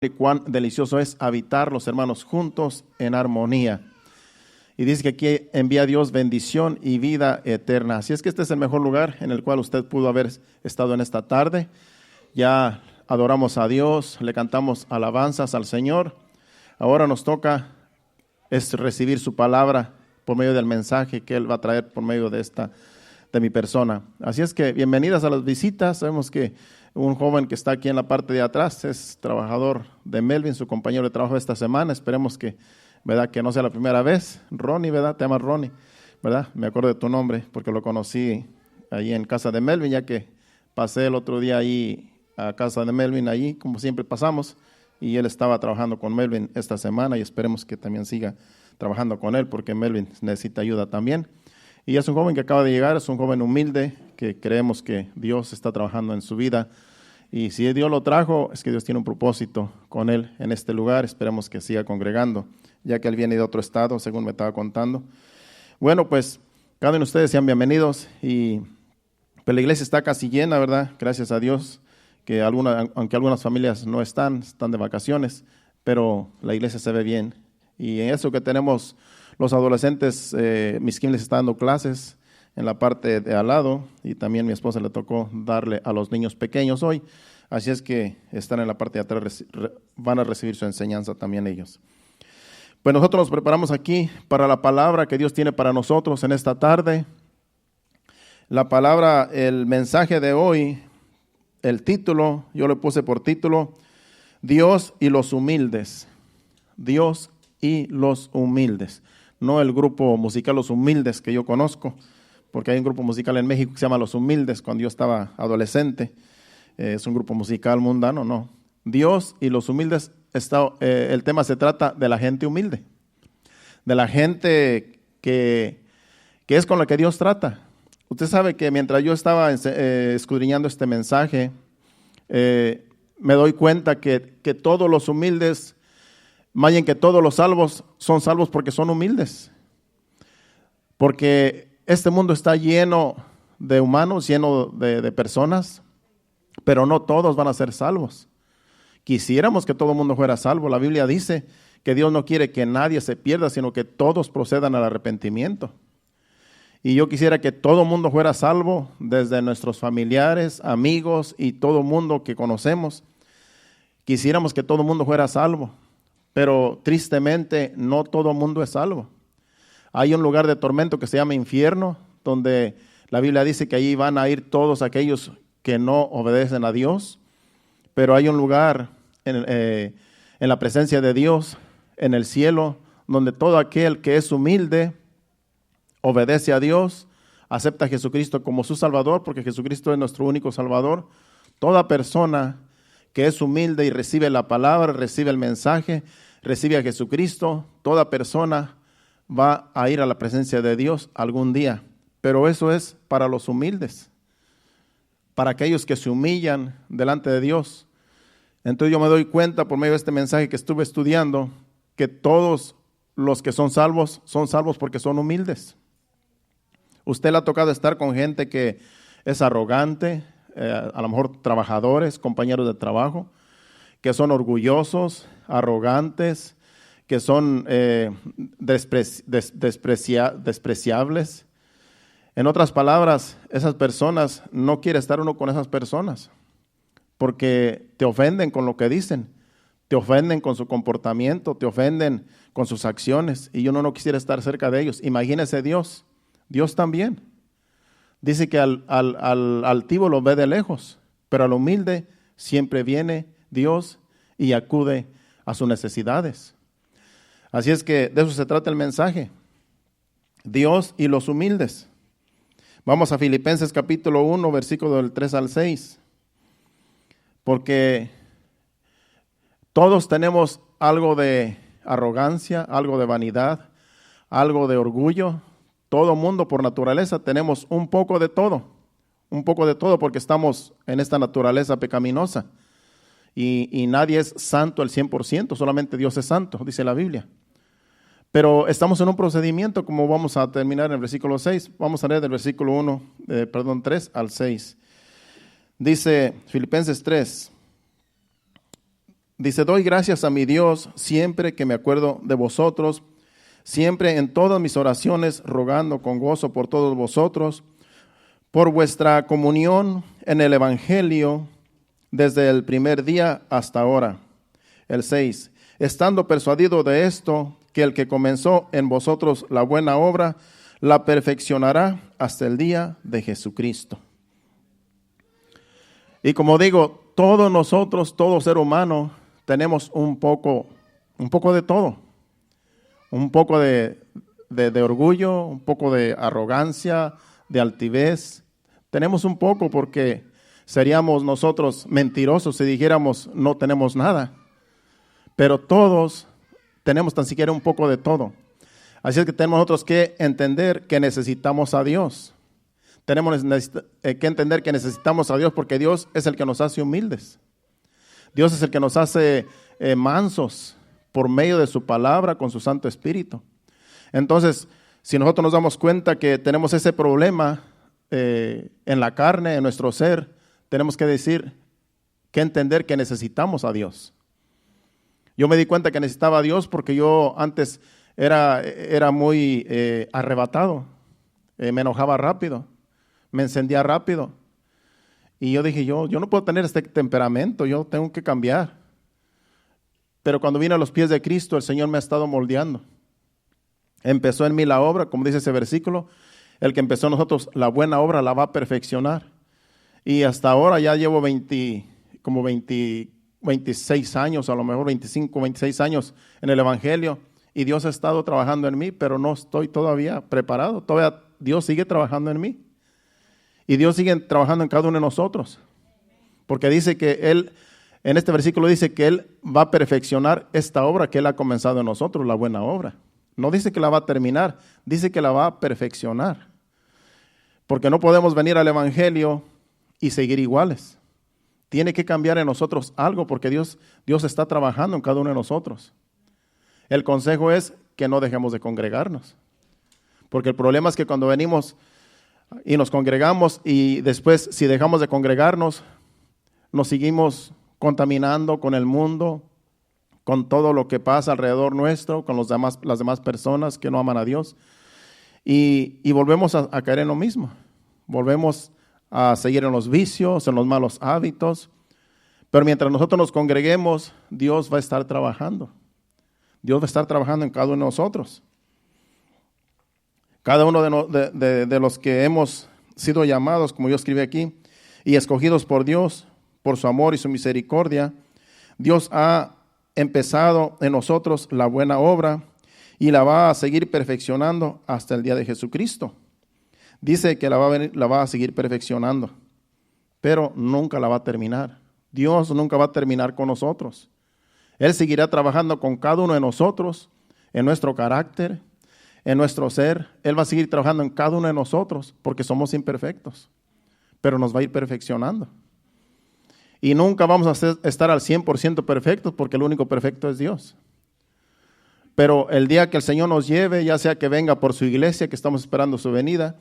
y cuán delicioso es habitar los hermanos juntos en armonía. Y dice que aquí envía a Dios bendición y vida eterna. Así es que este es el mejor lugar en el cual usted pudo haber estado en esta tarde. Ya adoramos a Dios, le cantamos alabanzas al Señor. Ahora nos toca recibir su palabra por medio del mensaje que Él va a traer por medio de mi persona. Así es que bienvenidas a las visitas. Sabemos que un joven que está aquí en la parte de atrás es trabajador de Melvin, su compañero de trabajo esta semana. Esperemos que, ¿verdad?, que no sea la primera vez. Ronnie, ¿verdad? Te llamas Ronnie, ¿verdad? Me acuerdo de tu nombre porque lo conocí ahí en casa de Melvin, ya que pasé el otro día ahí a casa de Melvin, allí como siempre pasamos, y él estaba trabajando con Melvin esta semana y esperemos que también siga trabajando con él porque Melvin necesita ayuda también. Y es un joven que acaba de llegar, es un joven humilde que creemos que Dios está trabajando en su vida. Y si Dios lo trajo, es que Dios tiene un propósito con él en este lugar. Esperemos que siga congregando, ya que él viene de otro estado, según me estaba contando. Bueno, pues cada uno de ustedes sean bienvenidos. Pero la iglesia está casi llena, ¿verdad? Gracias a Dios, que aunque algunas familias no están de vacaciones, pero la iglesia se ve bien. Y en eso que tenemos los adolescentes, Miss Kim les está dando clases en la parte de al lado, y también mi esposa le tocó darle a los niños pequeños hoy, así es que están en la parte de atrás, van a recibir su enseñanza también ellos. Pues nosotros nos preparamos aquí para la palabra que Dios tiene para nosotros en esta tarde. La palabra, el mensaje de hoy, el título, yo le puse por título, Dios y los humildes. Dios y los humildes. No el grupo musical Los Humildes que yo conozco, porque hay un grupo musical en México que se llama Los Humildes cuando yo estaba adolescente. Es un grupo musical mundano, no. Dios y los humildes, el tema se trata de la gente humilde, de la gente que es con la que Dios trata. Usted sabe que mientras yo estaba escudriñando este mensaje, me doy cuenta que todos los humildes, más bien que todos los salvos, son salvos porque son humildes. Porque este mundo está lleno de humanos, lleno de personas, pero no todos van a ser salvos. Quisiéramos que todo el mundo fuera salvo. La Biblia dice que Dios no quiere que nadie se pierda, sino que todos procedan al arrepentimiento. Y yo quisiera que todo el mundo fuera salvo, desde nuestros familiares, amigos y todo el mundo que conocemos. Quisiéramos que todo el mundo fuera salvo, pero tristemente no todo el mundo es salvo. Hay un lugar de tormento que se llama infierno, donde la Biblia dice que allí van a ir todos aquellos que no obedecen a Dios, pero hay un lugar en la presencia de Dios, en el cielo, donde todo aquel que es humilde, obedece a Dios, acepta a Jesucristo como su Salvador, porque Jesucristo es nuestro único Salvador. Toda persona que es humilde y recibe la palabra, recibe el mensaje, recibe a Jesucristo, toda persona va a ir a la presencia de Dios algún día. Pero eso es para los humildes, para aquellos que se humillan delante de Dios. Entonces yo me doy cuenta por medio de este mensaje que estuve estudiando, que todos los que son salvos porque son humildes. Usted le ha tocado estar con gente que es arrogante, a lo mejor trabajadores, compañeros de trabajo, que son orgullosos, arrogantes, que son despreciables. En otras palabras, esas personas, no quiere estar uno con esas personas, porque te ofenden con lo que dicen, te ofenden con su comportamiento, te ofenden con sus acciones, y uno no quisiera estar cerca de ellos. Imagínese Dios también. Dice que al altivo lo ve de lejos, pero al humilde siempre viene Dios y acude a sus necesidades. Así es que de eso se trata el mensaje. Dios y los humildes. Vamos a Filipenses capítulo 1, versículo del 3 al 6. Porque todos tenemos algo de arrogancia, algo de vanidad, algo de orgullo. Todo mundo por naturaleza tenemos un poco de todo porque estamos en esta naturaleza pecaminosa. Y nadie es santo al 100%, solamente Dios es santo, dice la Biblia. Pero estamos en un procedimiento, como vamos a terminar en el versículo 6. Vamos a leer del versículo 3 al 6. Dice Filipenses 3, Dice, doy gracias a mi Dios siempre que me acuerdo de vosotros, siempre en todas mis oraciones, rogando con gozo por todos vosotros, por vuestra comunión en el Evangelio, desde el primer día hasta ahora. El 6, estando persuadido de esto, que el que comenzó en vosotros la buena obra, la perfeccionará hasta el día de Jesucristo. Y como digo, todos nosotros, todo ser humano, tenemos un poco de todo. Un poco de orgullo, un poco de arrogancia, de altivez. Tenemos un poco porque seríamos nosotros mentirosos si dijéramos no tenemos nada. Pero todos tenemos tan siquiera un poco de todo. Así es que tenemos nosotros que entender que necesitamos a Dios. Tenemos que entender que necesitamos a Dios porque Dios es el que nos hace humildes. Dios es el que nos hace mansos por medio de su palabra con su Santo Espíritu. Entonces, si nosotros nos damos cuenta que tenemos ese problema en la carne, en nuestro ser, tenemos que entender que necesitamos a Dios. Yo me di cuenta que necesitaba a Dios porque yo antes era muy arrebatado, me enojaba rápido, me encendía rápido. Y yo dije, yo no puedo tener este temperamento, yo tengo que cambiar. Pero cuando vine a los pies de Cristo, el Señor me ha estado moldeando. Empezó en mí la obra, como dice ese versículo, el que empezó en nosotros la buena obra la va a perfeccionar. Y hasta ahora ya llevo 26 años, a lo mejor 25, 26 años en el Evangelio. Y Dios ha estado trabajando en mí, pero no estoy todavía preparado. Todavía Dios sigue trabajando en mí. Y Dios sigue trabajando en cada uno de nosotros. Porque dice que Él, en este versículo dice que Él va a perfeccionar esta obra que Él ha comenzado en nosotros, la buena obra. No dice que la va a terminar, dice que la va a perfeccionar. Porque no podemos venir al Evangelio y seguir iguales. Tiene que cambiar en nosotros algo porque Dios está trabajando en cada uno de nosotros. El consejo es que no dejemos de congregarnos. Porque el problema es que cuando venimos y nos congregamos y después si dejamos de congregarnos, nos seguimos contaminando con el mundo, con todo lo que pasa alrededor nuestro, con las demás personas que no aman a Dios. Y volvemos a caer en lo mismo. Volvemos a seguir en los vicios, en los malos hábitos. Pero mientras nosotros nos congreguemos, Dios va a estar trabajando. Dios va a estar trabajando en cada uno de nosotros. Cada uno de los que hemos sido llamados, como yo escribí aquí, y escogidos por Dios, por su amor y su misericordia, Dios ha empezado en nosotros la buena obra y la va a seguir perfeccionando hasta el día de Jesucristo. Dice que la va a seguir perfeccionando, pero nunca la va a terminar. Dios nunca va a terminar con nosotros. Él seguirá trabajando con cada uno de nosotros, en nuestro carácter, en nuestro ser. Él va a seguir trabajando en cada uno de nosotros porque somos imperfectos, pero nos va a ir perfeccionando. Y nunca vamos a estar al 100% perfectos porque el único perfecto es Dios. Pero el día que el Señor nos lleve, ya sea que venga por su iglesia, que estamos esperando su venida,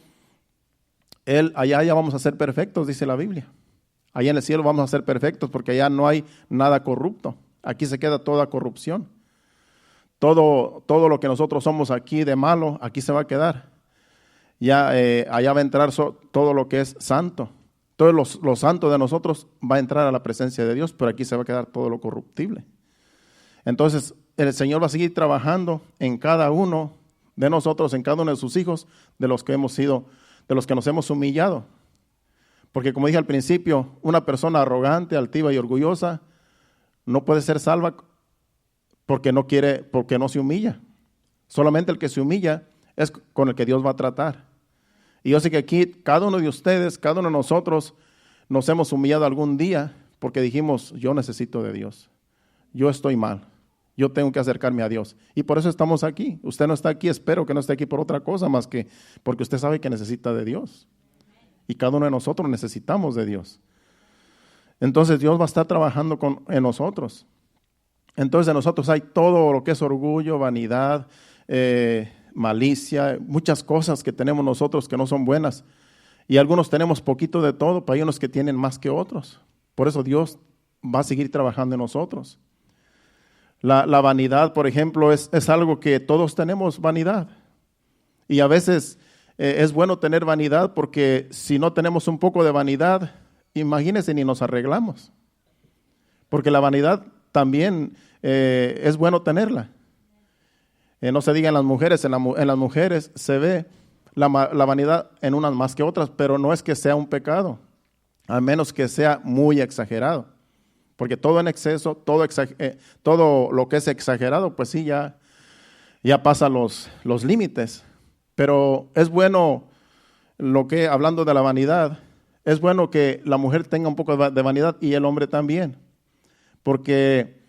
allá ya vamos a ser perfectos, dice la Biblia. Allá en el cielo vamos a ser perfectos porque allá no hay nada corrupto. Aquí se queda toda corrupción. Todo lo que nosotros somos aquí de malo, aquí se va a quedar. Ya allá va a entrar todo lo que es santo. Todo lo santo de nosotros va a entrar a la presencia de Dios, pero aquí se va a quedar todo lo corruptible. Entonces, el Señor va a seguir trabajando en cada uno de nosotros, en cada uno de sus hijos, de los que nos hemos humillado. Porque como dije al principio, una persona arrogante, altiva y orgullosa no puede ser salva porque no se humilla. Solamente el que se humilla es con el que Dios va a tratar. Y yo sé que aquí cada uno de ustedes, cada uno de nosotros nos hemos humillado algún día porque dijimos, yo necesito de Dios. Yo estoy mal. Yo tengo que acercarme a Dios. Y por eso estamos aquí. Usted no está aquí, espero que no esté aquí por otra cosa más que porque usted sabe que necesita de Dios. Y cada uno de nosotros necesitamos de Dios. Entonces Dios va a estar trabajando en nosotros. Entonces en nosotros hay todo lo que es orgullo, vanidad, malicia, muchas cosas que tenemos nosotros que no son buenas. Y algunos tenemos poquito de todo, pero hay unos que tienen más que otros. Por eso Dios va a seguir trabajando en nosotros. La vanidad, por ejemplo, es algo que todos tenemos vanidad. Y a veces es bueno tener vanidad porque si no tenemos un poco de vanidad, imagínense, ni nos arreglamos. Porque la vanidad también es bueno tenerla. No se diga en las mujeres, en las mujeres se ve la vanidad en unas más que otras, pero no es que sea un pecado, a menos que sea muy exagerado. Porque todo en exceso, todo lo que es exagerado, pues sí, ya pasa los límites. Pero es bueno, hablando de la vanidad, es bueno que la mujer tenga un poco de vanidad y el hombre también. Porque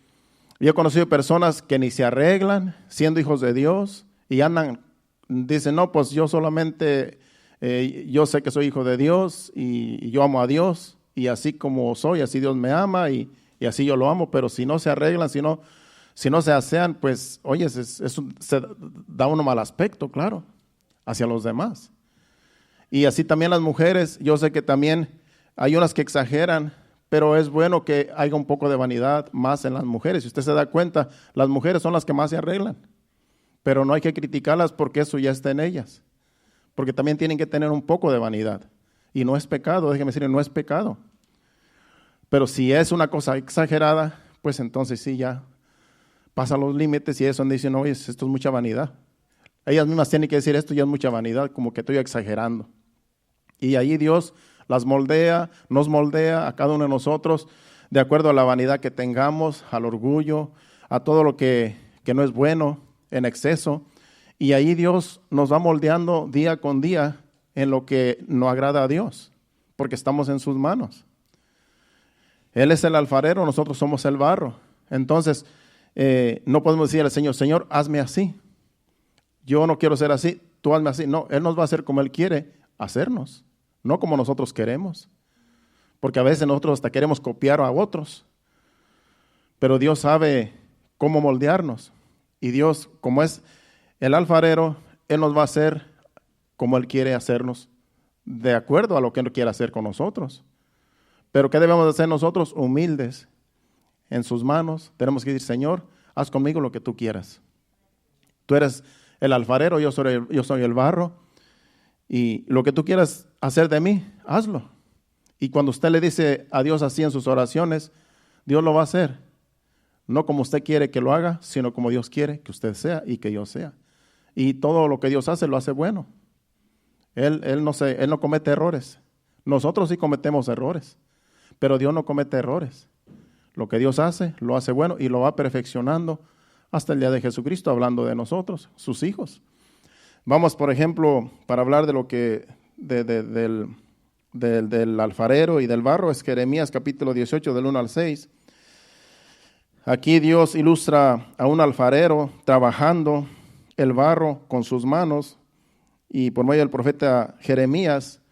yo he conocido personas que ni se arreglan siendo hijos de Dios y dicen, no, pues yo solamente, yo sé que soy hijo de Dios y yo amo a Dios y así como soy, así Dios me ama y así yo lo amo, pero si no se arreglan, si no se asean, pues, oye, se da uno mal aspecto, claro, hacia los demás. Y así también las mujeres, yo sé que también hay unas que exageran, pero es bueno que haya un poco de vanidad más en las mujeres. Si usted se da cuenta, las mujeres son las que más se arreglan, pero no hay que criticarlas porque eso ya está en ellas, porque también tienen que tener un poco de vanidad. Y no es pecado, déjeme decirle, no es pecado. Pero si es una cosa exagerada, pues entonces sí ya pasa los límites y eso dicen, oye, esto es mucha vanidad. Ellas mismas tienen que decir, esto ya es mucha vanidad, como que estoy exagerando. Y ahí Dios las moldea, nos moldea a cada uno de nosotros de acuerdo a la vanidad que tengamos, al orgullo, a todo lo que no es bueno en exceso. Y ahí Dios nos va moldeando día con día en lo que no agrada a Dios, porque estamos en sus manos. Él es el alfarero, nosotros somos el barro. Entonces, no podemos decir al Señor, Señor, hazme así. Yo no quiero ser así, tú hazme así. No, Él nos va a hacer como Él quiere hacernos, no como nosotros queremos. Porque a veces nosotros hasta queremos copiar a otros. Pero Dios sabe cómo moldearnos. Y Dios, como es el alfarero, Él nos va a hacer como Él quiere hacernos, de acuerdo a lo que Él quiere hacer con nosotros. Pero ¿qué debemos hacer nosotros? Humildes en sus manos. Tenemos que decir, Señor, haz conmigo lo que tú quieras. Tú eres el alfarero, yo soy el barro. Y lo que tú quieras hacer de mí, hazlo. Y cuando usted le dice a Dios así en sus oraciones, Dios lo va a hacer. No como usted quiere que lo haga, sino como Dios quiere que usted sea y que yo sea. Y todo lo que Dios hace, lo hace bueno. Él no comete errores. Nosotros sí cometemos errores. Pero Dios no comete errores. Lo que Dios hace, lo hace bueno y lo va perfeccionando hasta el día de Jesucristo, hablando de nosotros, sus hijos. Vamos, por ejemplo, para hablar de lo que del alfarero y del barro, es Jeremías capítulo 18, del 1 al 6. Aquí Dios ilustra a un alfarero trabajando el barro con sus manos y por medio del profeta Jeremías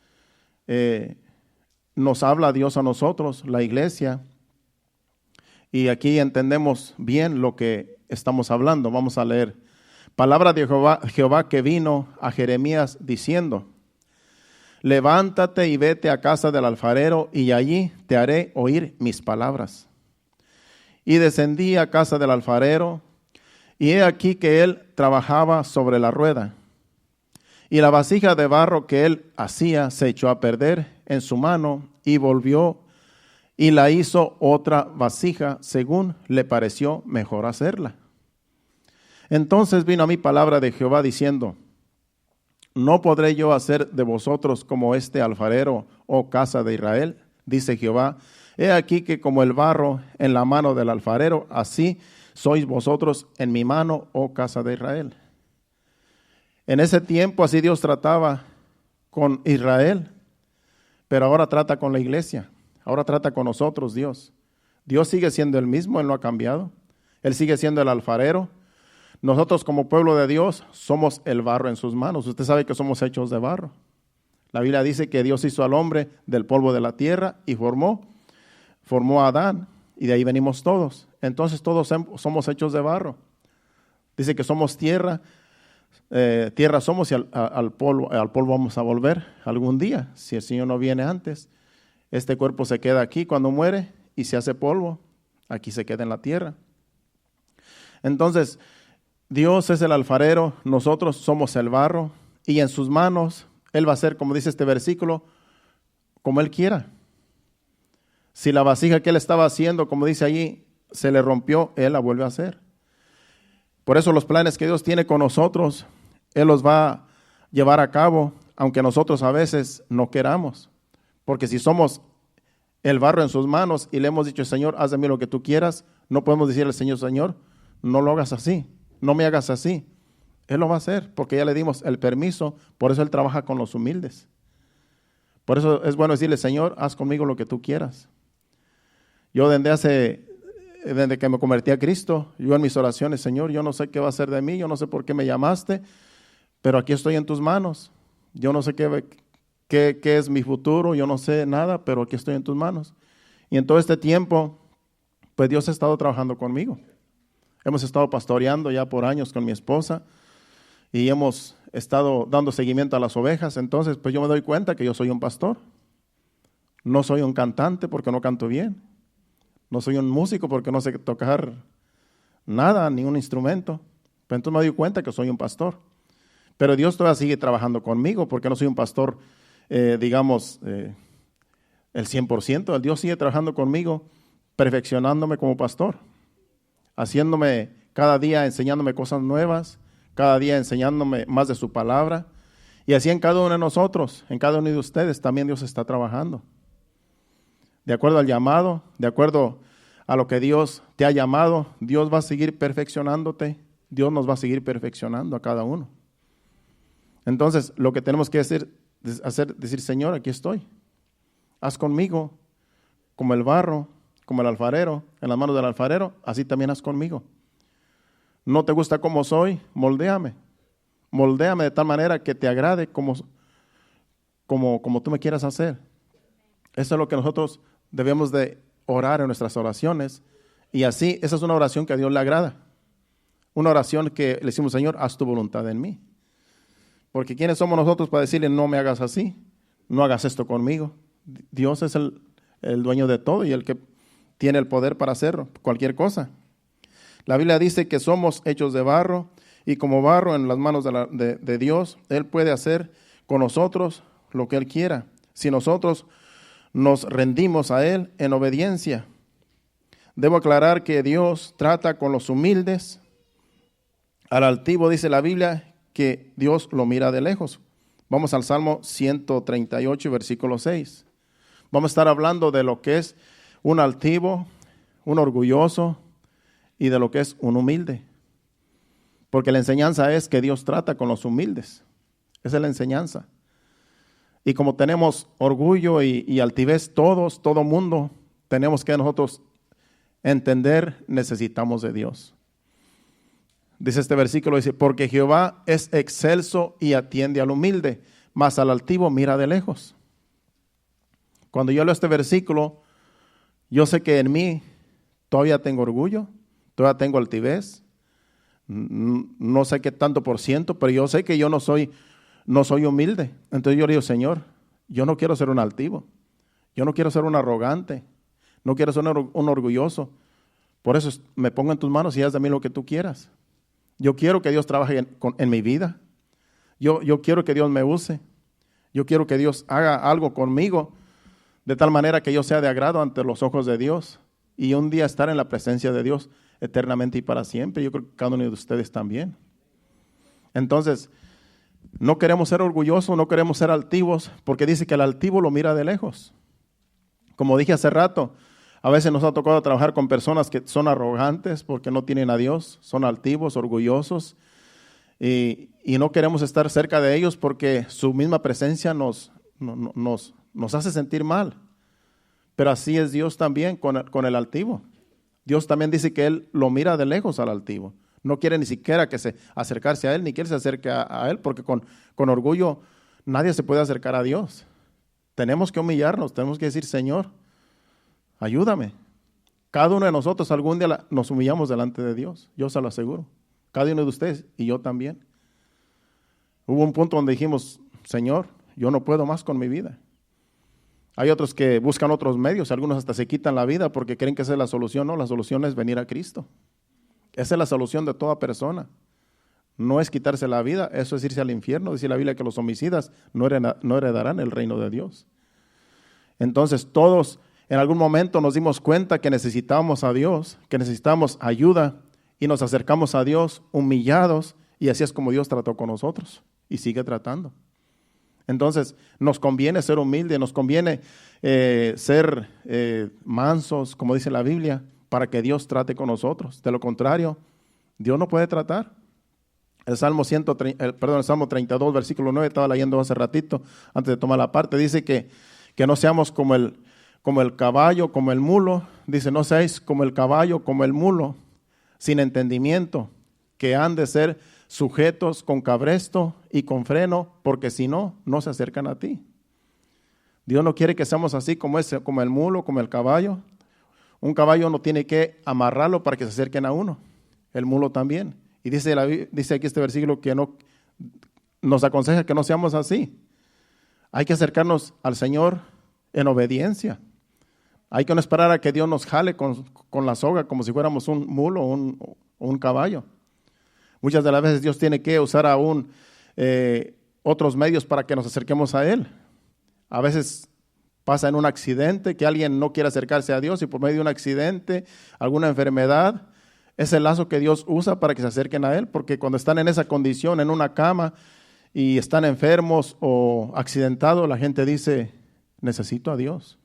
nos habla Dios a nosotros, la iglesia, y aquí entendemos bien lo que estamos hablando. Vamos a leer. Palabra de Jehová que vino a Jeremías diciendo, levántate y vete a casa del alfarero y allí te haré oír mis palabras. Y descendí a casa del alfarero y he aquí que él trabajaba sobre la rueda. Y la vasija de barro que él hacía se echó a perder en su mano y volvió y la hizo otra vasija según le pareció mejor hacerla. Entonces vino a mí palabra de Jehová diciendo, ¿no podré yo hacer de vosotros como este alfarero, oh casa de Israel? Dice Jehová, he aquí que como el barro en la mano del alfarero, así sois vosotros en mi mano, oh casa de Israel. En ese tiempo así Dios trataba con Israel, pero ahora trata con la iglesia, ahora trata con nosotros Dios. Dios sigue siendo el mismo, Él no ha cambiado, Él sigue siendo el alfarero. Nosotros como pueblo de Dios somos el barro en sus manos. Usted sabe que somos hechos de barro. La Biblia dice que Dios hizo al hombre del polvo de la tierra y formó a Adán y de ahí venimos todos. Entonces todos somos hechos de barro. Dice que somos tierra. Tierra somos y al polvo vamos a volver algún día, si el Señor no viene antes. Este cuerpo se queda aquí cuando muere y se hace polvo, aquí se queda en la tierra. Entonces, Dios es el alfarero, nosotros somos el barro, y en sus manos Él va a hacer, como dice este versículo, como Él quiera. Si la vasija que Él estaba haciendo, como dice allí, se le rompió, Él la vuelve a hacer. Por eso los planes que Dios tiene con nosotros, Él los va a llevar a cabo, aunque nosotros a veces no queramos. Porque si somos el barro en sus manos y le hemos dicho, Señor, haz de mí lo que tú quieras, no podemos decirle al Señor, Señor, no lo hagas así, no me hagas así. Él lo va a hacer porque ya le dimos el permiso, por eso Él trabaja con los humildes. Por eso es bueno decirle, Señor, haz conmigo lo que tú quieras. Yo desde que me convertí a Cristo, yo en mis oraciones, Señor, yo no sé qué va a hacer de mí, yo no sé por qué me llamaste, pero aquí estoy en tus manos. Yo no sé qué es mi futuro, yo no sé nada, pero aquí estoy en tus manos. Y en todo este tiempo, pues Dios ha estado trabajando conmigo. Hemos estado pastoreando ya por años con mi esposa y hemos estado dando seguimiento a las ovejas. Entonces, pues yo me doy cuenta que yo soy un pastor. No soy un cantante porque no canto bien. No soy un músico porque no sé tocar nada, ningún instrumento. Pero entonces me doy cuenta que soy un pastor. Pero Dios todavía sigue trabajando conmigo porque no soy un pastor, el 100%. El Dios sigue trabajando conmigo, perfeccionándome como pastor, haciéndome cada día, enseñándome cosas nuevas, cada día enseñándome más de su palabra. Y así en cada uno de nosotros, en cada uno de ustedes, también Dios está trabajando. De acuerdo al llamado, de acuerdo a lo que Dios te ha llamado, Dios va a seguir perfeccionándote, Dios nos va a seguir perfeccionando a cada uno. Entonces, lo que tenemos que hacer es decir, Señor, aquí estoy. Haz conmigo como el barro, como el alfarero, en las manos del alfarero, así también haz conmigo. ¿No te gusta como soy? Moldéame. Moldéame de tal manera que te agrade como tú me quieras hacer. Eso es lo que nosotros debemos de orar en nuestras oraciones. Y así, esa es una oración que a Dios le agrada. Una oración que le decimos, Señor, haz tu voluntad en mí. Porque ¿quiénes somos nosotros para decirle, no me hagas así? No hagas esto conmigo. Dios es el dueño de todo y el que tiene el poder para hacerlo, cualquier cosa. La Biblia dice que somos hechos de barro y como barro en las manos de Dios, Él puede hacer con nosotros lo que Él quiera. Si nosotros nos rendimos a Él en obediencia. Debo aclarar que Dios trata con los humildes. Al altivo dice la Biblia que Dios lo mira de lejos. Vamos al Salmo 138, versículo 6. Vamos a estar hablando de lo que es un altivo, un orgulloso y de lo que es un humilde. Porque la enseñanza es que Dios trata con los humildes. Esa es la enseñanza. Y como tenemos orgullo y altivez todo mundo, tenemos que nosotros entender, necesitamos de Dios. Dice este versículo, dice, porque Jehová es excelso y atiende al humilde, mas al altivo mira de lejos. Cuando yo leo este versículo, yo sé que en mí todavía tengo orgullo, todavía tengo altivez, no sé qué tanto por ciento, pero yo sé que yo no soy humilde. Entonces yo le digo, Señor, yo no quiero ser un altivo, yo no quiero ser un arrogante, no quiero ser un orgulloso. Por eso me pongo en tus manos y haz de mí lo que tú quieras. Yo quiero que Dios trabaje en mi vida. Yo quiero que Dios me use. Yo quiero que Dios haga algo conmigo de tal manera que yo sea de agrado ante los ojos de Dios y un día estar en la presencia de Dios eternamente y para siempre. Yo creo que cada uno de ustedes también. Entonces, no queremos ser orgullosos, no queremos ser altivos, porque dice que el altivo lo mira de lejos. Como dije hace rato, a veces nos ha tocado trabajar con personas que son arrogantes porque no tienen a Dios, son altivos, orgullosos, y no queremos estar cerca de ellos porque su misma presencia nos hace sentir mal. Pero así es Dios también con el altivo. Dios también dice que Él lo mira de lejos al altivo. No quiere ni siquiera que se acercarse a Él, ni quiere se acerque a Él, porque con orgullo nadie se puede acercar a Dios. Tenemos que humillarnos, tenemos que decir, Señor, ayúdame. Cada uno de nosotros algún día nos humillamos delante de Dios, yo se lo aseguro. Cada uno de ustedes y yo también. Hubo un punto donde dijimos, Señor, yo no puedo más con mi vida. Hay otros que buscan otros medios, algunos hasta se quitan la vida porque creen que esa es la solución. No, la solución es venir a Cristo. Esa es la solución de toda persona. No es quitarse la vida, eso es irse al infierno. Dice la Biblia que los homicidas no heredarán el reino de Dios. Entonces todos en algún momento nos dimos cuenta que necesitábamos a Dios, que necesitábamos ayuda y nos acercamos a Dios humillados y así es como Dios trató con nosotros y sigue tratando. Entonces nos conviene ser humildes, nos conviene ser mansos, como dice la Biblia, para que Dios trate con nosotros. De lo contrario, Dios no puede tratar. El Salmo 32, versículo 9, estaba leyendo hace ratito, antes de tomar la parte, dice que no seamos como el caballo, como el mulo. Dice, no seáis como el caballo, como el mulo, sin entendimiento, que han de ser sujetos con cabresto y con freno, porque si no, no se acercan a ti. Dios no quiere que seamos así como el mulo, como el caballo. Un caballo no tiene que amarrarlo para que se acerquen a uno. El mulo también. Y dice aquí este versículo que nos aconseja que no seamos así. Hay que acercarnos al Señor en obediencia. Hay que no esperar a que Dios nos jale con la soga como si fuéramos un mulo o un caballo. Muchas de las veces Dios tiene que usar aún otros medios para que nos acerquemos a Él. A veces pasa en un accidente que alguien no quiere acercarse a Dios y por medio de un accidente, alguna enfermedad, es el lazo que Dios usa para que se acerquen a Él, porque cuando están en esa condición, en una cama y están enfermos o accidentados, la gente dice, necesito a Dios.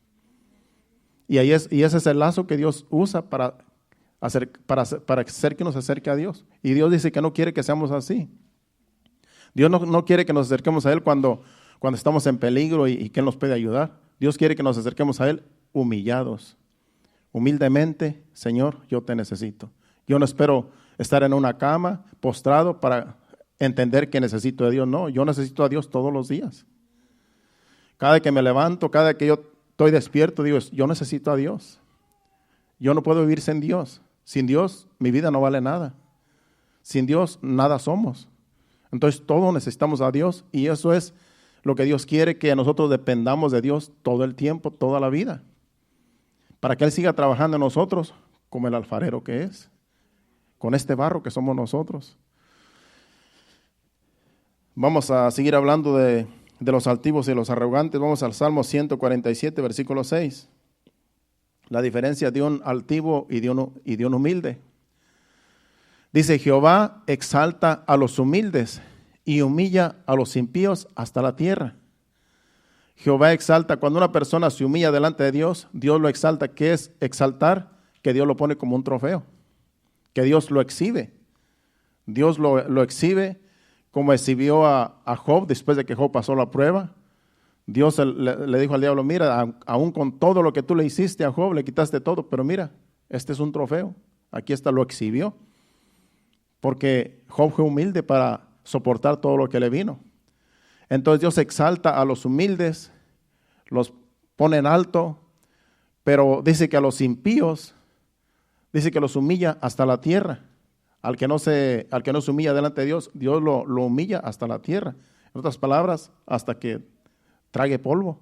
Y ese es el lazo que Dios usa para hacer que nos acerque a Dios. Y Dios dice que no quiere que seamos así. Dios no quiere que nos acerquemos a Él cuando estamos en peligro y que Él nos puede ayudar. Dios quiere que nos acerquemos a Él humillados. Humildemente, Señor, yo te necesito. Yo no espero estar en una cama, postrado, para entender que necesito a Dios. No, yo necesito a Dios todos los días. Cada que me levanto, cada que yo estoy despierto, digo, yo necesito a Dios. Yo no puedo vivir sin Dios. Sin Dios, mi vida no vale nada. Sin Dios, nada somos. Entonces, todos necesitamos a Dios y eso es lo que Dios quiere, que nosotros dependamos de Dios todo el tiempo, toda la vida. Para que Él siga trabajando en nosotros como el alfarero que es. Con este barro que somos nosotros. Vamos a seguir hablando de los altivos y los arrogantes. Vamos al Salmo 147, versículo 6. La diferencia de un altivo y de un humilde. Dice, Jehová exalta a los humildes y humilla a los impíos hasta la tierra. Jehová exalta, cuando una persona se humilla delante de Dios, Dios lo exalta. ¿Qué es exaltar? Que Dios lo pone como un trofeo. Que Dios lo exhibe. Dios lo exhibe como exhibió a Job después de que Job pasó la prueba. Dios le dijo al diablo, mira, aún con todo lo que tú le hiciste a Job, le quitaste todo, pero mira, este es un trofeo. Aquí está, lo exhibió. Porque Job fue humilde para soportar todo lo que le vino. Entonces Dios exalta a los humildes, los pone en alto, pero dice que a los impíos, dice que los humilla hasta la tierra. Al que no se humilla delante de Dios, Dios lo humilla hasta la tierra. En otras palabras, hasta que trague polvo.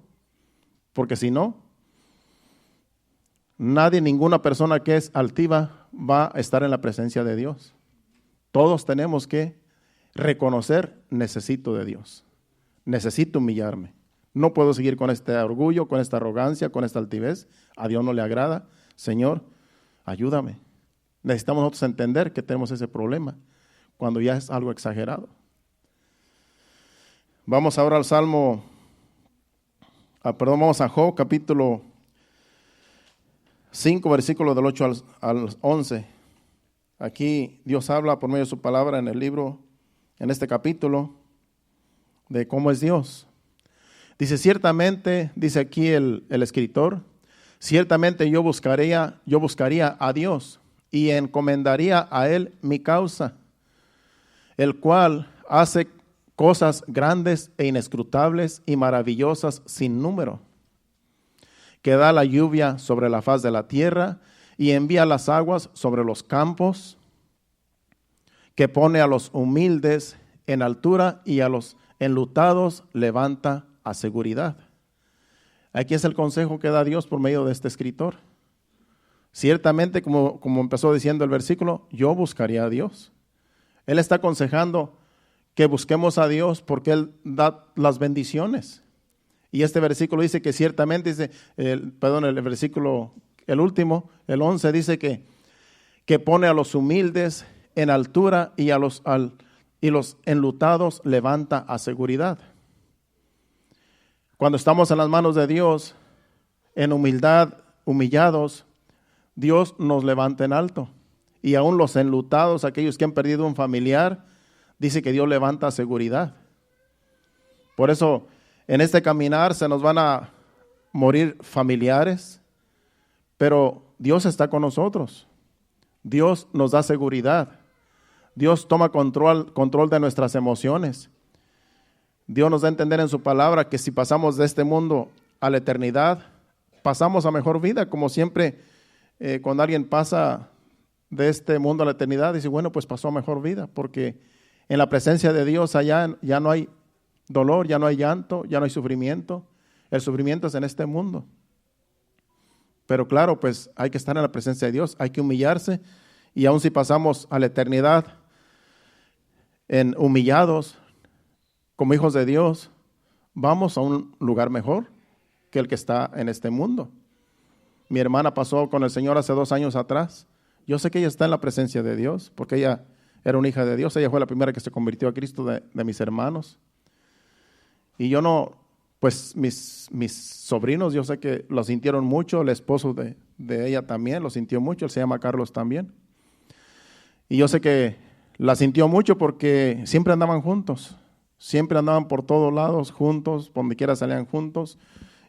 Porque si no, ninguna persona que es altiva va a estar en la presencia de Dios. Todos tenemos que reconocer, necesito de Dios. Necesito humillarme. No puedo seguir con este orgullo, con esta arrogancia, con esta altivez. A Dios no le agrada. Señor, ayúdame. Necesitamos nosotros entender que tenemos ese problema cuando ya es algo exagerado. Vamos ahora al vamos a Job, capítulo 5, versículos del 8 al 11. Aquí Dios habla por medio de su palabra en el libro, en este capítulo, de cómo es Dios. Dice, ciertamente, dice aquí el escritor, ciertamente yo buscaría a Dios y encomendaría a Él mi causa, el cual hace cosas grandes e inescrutables y maravillosas sin número, que da la lluvia sobre la faz de la tierra y envía las aguas sobre los campos, que pone a los humildes en altura y a los enlutados levanta a seguridad. Aquí es el consejo que da Dios por medio de este escritor. Ciertamente, como empezó diciendo el versículo, yo buscaría a Dios. Él está aconsejando que busquemos a Dios porque Él da las bendiciones. Y este versículo dice que ciertamente, el versículo, el último, el 11, dice que pone a los humildes en altura y los enlutados levanta a seguridad. Cuando estamos en las manos de Dios, en humildad, humillados, Dios nos levanta en alto. Y aún los enlutados, aquellos que han perdido un familiar, dice que Dios levanta seguridad. Por eso, en este caminar se nos van a morir familiares, pero Dios está con nosotros. Dios nos da seguridad. Dios toma control de nuestras emociones. Dios nos da a entender en su palabra que si pasamos de este mundo a la eternidad, pasamos a mejor vida. Como siempre, cuando alguien pasa de este mundo a la eternidad, dice, bueno, pues pasó a mejor vida, porque en la presencia de Dios allá ya no hay dolor, ya no hay llanto, ya no hay sufrimiento. El sufrimiento es en este mundo. Pero claro, pues hay que estar en la presencia de Dios, hay que humillarse, y aun si pasamos a la eternidad humillados como hijos de Dios, vamos a un lugar mejor que el que está en este mundo. Mi hermana pasó con el Señor hace 2 años atrás. Yo sé que ella está en la presencia de Dios, porque ella era una hija de Dios. Ella fue la primera que se convirtió a Cristo de mis hermanos. Y yo no, pues mis sobrinos, yo sé que lo sintieron mucho. El esposo de ella también lo sintió mucho. Él se llama Carlos también. Y yo sé que la sintió mucho porque siempre andaban juntos. Siempre andaban por todos lados juntos, por donde quiera salían juntos.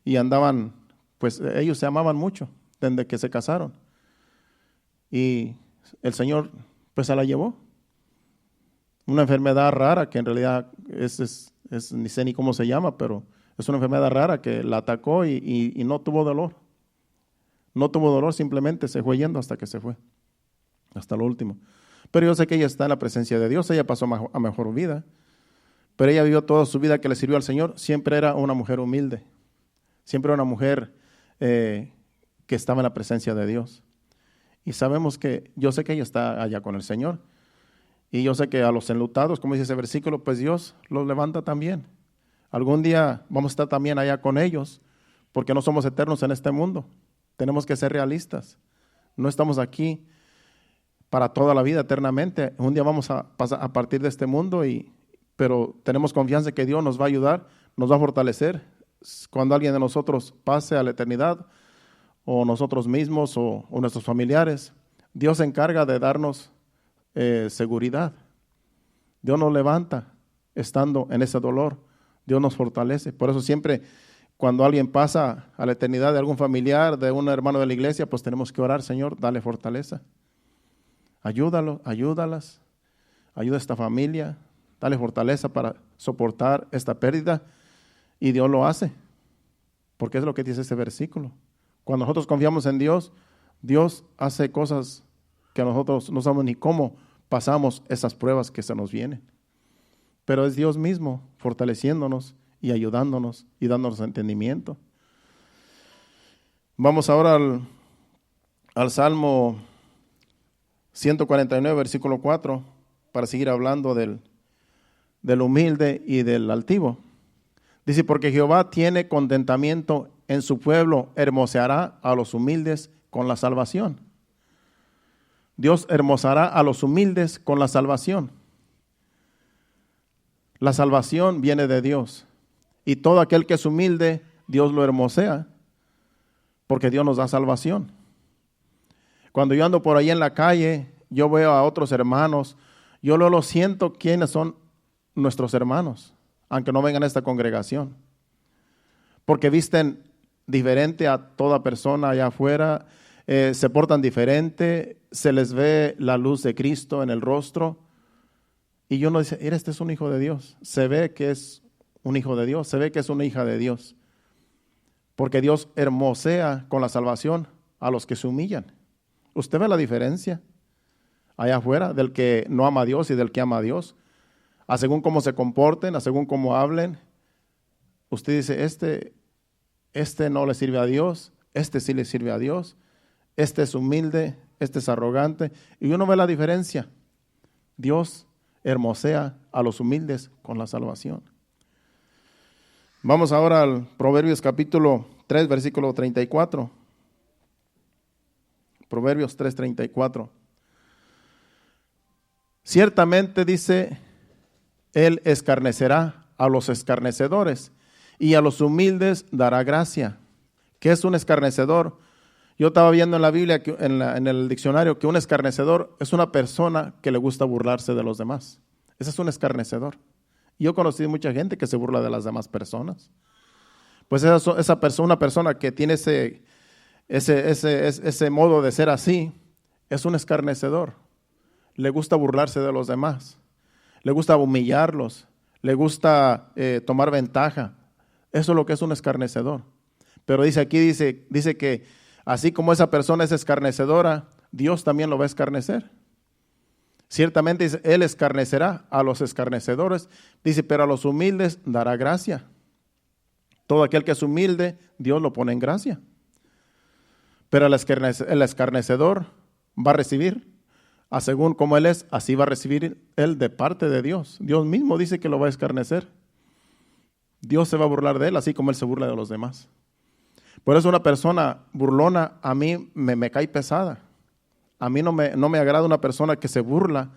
Y andaban, pues ellos se amaban mucho desde que se casaron. Y el Señor pues se la llevó. Una enfermedad rara que en realidad ni sé ni cómo se llama, pero es una enfermedad rara que la atacó y no tuvo dolor. No tuvo dolor, simplemente se fue yendo hasta que se fue, hasta lo último. Pero yo sé que ella está en la presencia de Dios, ella pasó a mejor vida, pero ella vivió toda su vida que le sirvió al Señor. Siempre era una mujer humilde, siempre era una mujer que estaba en la presencia de Dios. Y sabemos que, yo sé que ella está allá con el Señor. Y yo sé que a los enlutados, como dice ese versículo, pues Dios los levanta también. Algún día vamos a estar también allá con ellos, porque no somos eternos en este mundo. Tenemos que ser realistas. No estamos aquí para toda la vida, eternamente. Un día vamos a pasar a partir de este mundo, pero tenemos confianza que Dios nos va a ayudar, nos va a fortalecer. Cuando alguien de nosotros pase a la eternidad, o nosotros mismos, o nuestros familiares, Dios se encarga de darnos seguridad. Dios nos levanta estando en ese dolor. Dios nos fortalece. Por eso siempre cuando alguien pasa a la eternidad de algún familiar, de un hermano de la iglesia, pues tenemos que orar, Señor, dale fortaleza. Ayúdalas, ayuda a esta familia, dale fortaleza para soportar esta pérdida. Y Dios lo hace, porque es lo que dice este versículo. Cuando nosotros confiamos en Dios, Dios hace cosas que nosotros no sabemos ni cómo pasamos esas pruebas que se nos vienen. Pero es Dios mismo fortaleciéndonos y ayudándonos y dándonos entendimiento. Vamos ahora al Salmo 149, versículo 4, para seguir hablando del humilde y del altivo. Dice, porque Jehová tiene contentamiento en su pueblo, hermoseará a los humildes con la salvación. Dios hermosará a los humildes con la salvación. La salvación viene de Dios. Y todo aquel que es humilde, Dios lo hermosea, porque Dios nos da salvación. Cuando yo ando por ahí en la calle, yo veo a otros hermanos, yo lo siento quiénes son nuestros hermanos, aunque no vengan a esta congregación. Porque visten diferente a toda persona allá afuera, se portan diferente, se les ve la luz de Cristo en el rostro. Y yo no dice, mira, este es un hijo de Dios. Se ve que es un hijo de Dios, se ve que es una hija de Dios. Porque Dios hermosea con la salvación a los que se humillan. ¿Usted ve la diferencia allá afuera del que no ama a Dios y del que ama a Dios? A según cómo se comporten, a según cómo hablen. Usted dice, este no le sirve a Dios, este sí le sirve a Dios. este es humilde, este es arrogante, y uno ve la diferencia. Dios hermosea a los humildes con la salvación. Vamos ahora al Proverbios capítulo 3, versículo 34. Proverbios 3, 34. Ciertamente dice, Él escarnecerá a los escarnecedores y a los humildes dará gracia. ¿Qué es un escarnecedor? Yo estaba viendo en la Biblia, en el diccionario, que un escarnecedor es una persona que le gusta burlarse de los demás. Ese es un escarnecedor. Yo conocí mucha gente que se burla de las demás personas. Pues esa persona, una persona que tiene ese modo de ser así, es un escarnecedor. Le gusta burlarse de los demás. Le gusta humillarlos. Le gusta tomar ventaja. Eso es lo que es un escarnecedor. Pero dice que así como esa persona es escarnecedora, Dios también lo va a escarnecer. Ciertamente dice, Él escarnecerá a los escarnecedores. Dice, pero a los humildes dará gracia. Todo aquel que es humilde, Dios lo pone en gracia. Pero el escarnecedor va a recibir, según como él es, así va a recibir él de parte de Dios. Dios mismo dice que lo va a escarnecer. Dios se va a burlar de él, así como él se burla de los demás. Por eso una persona burlona a mí me cae pesada. A mí no me agrada una persona que se burla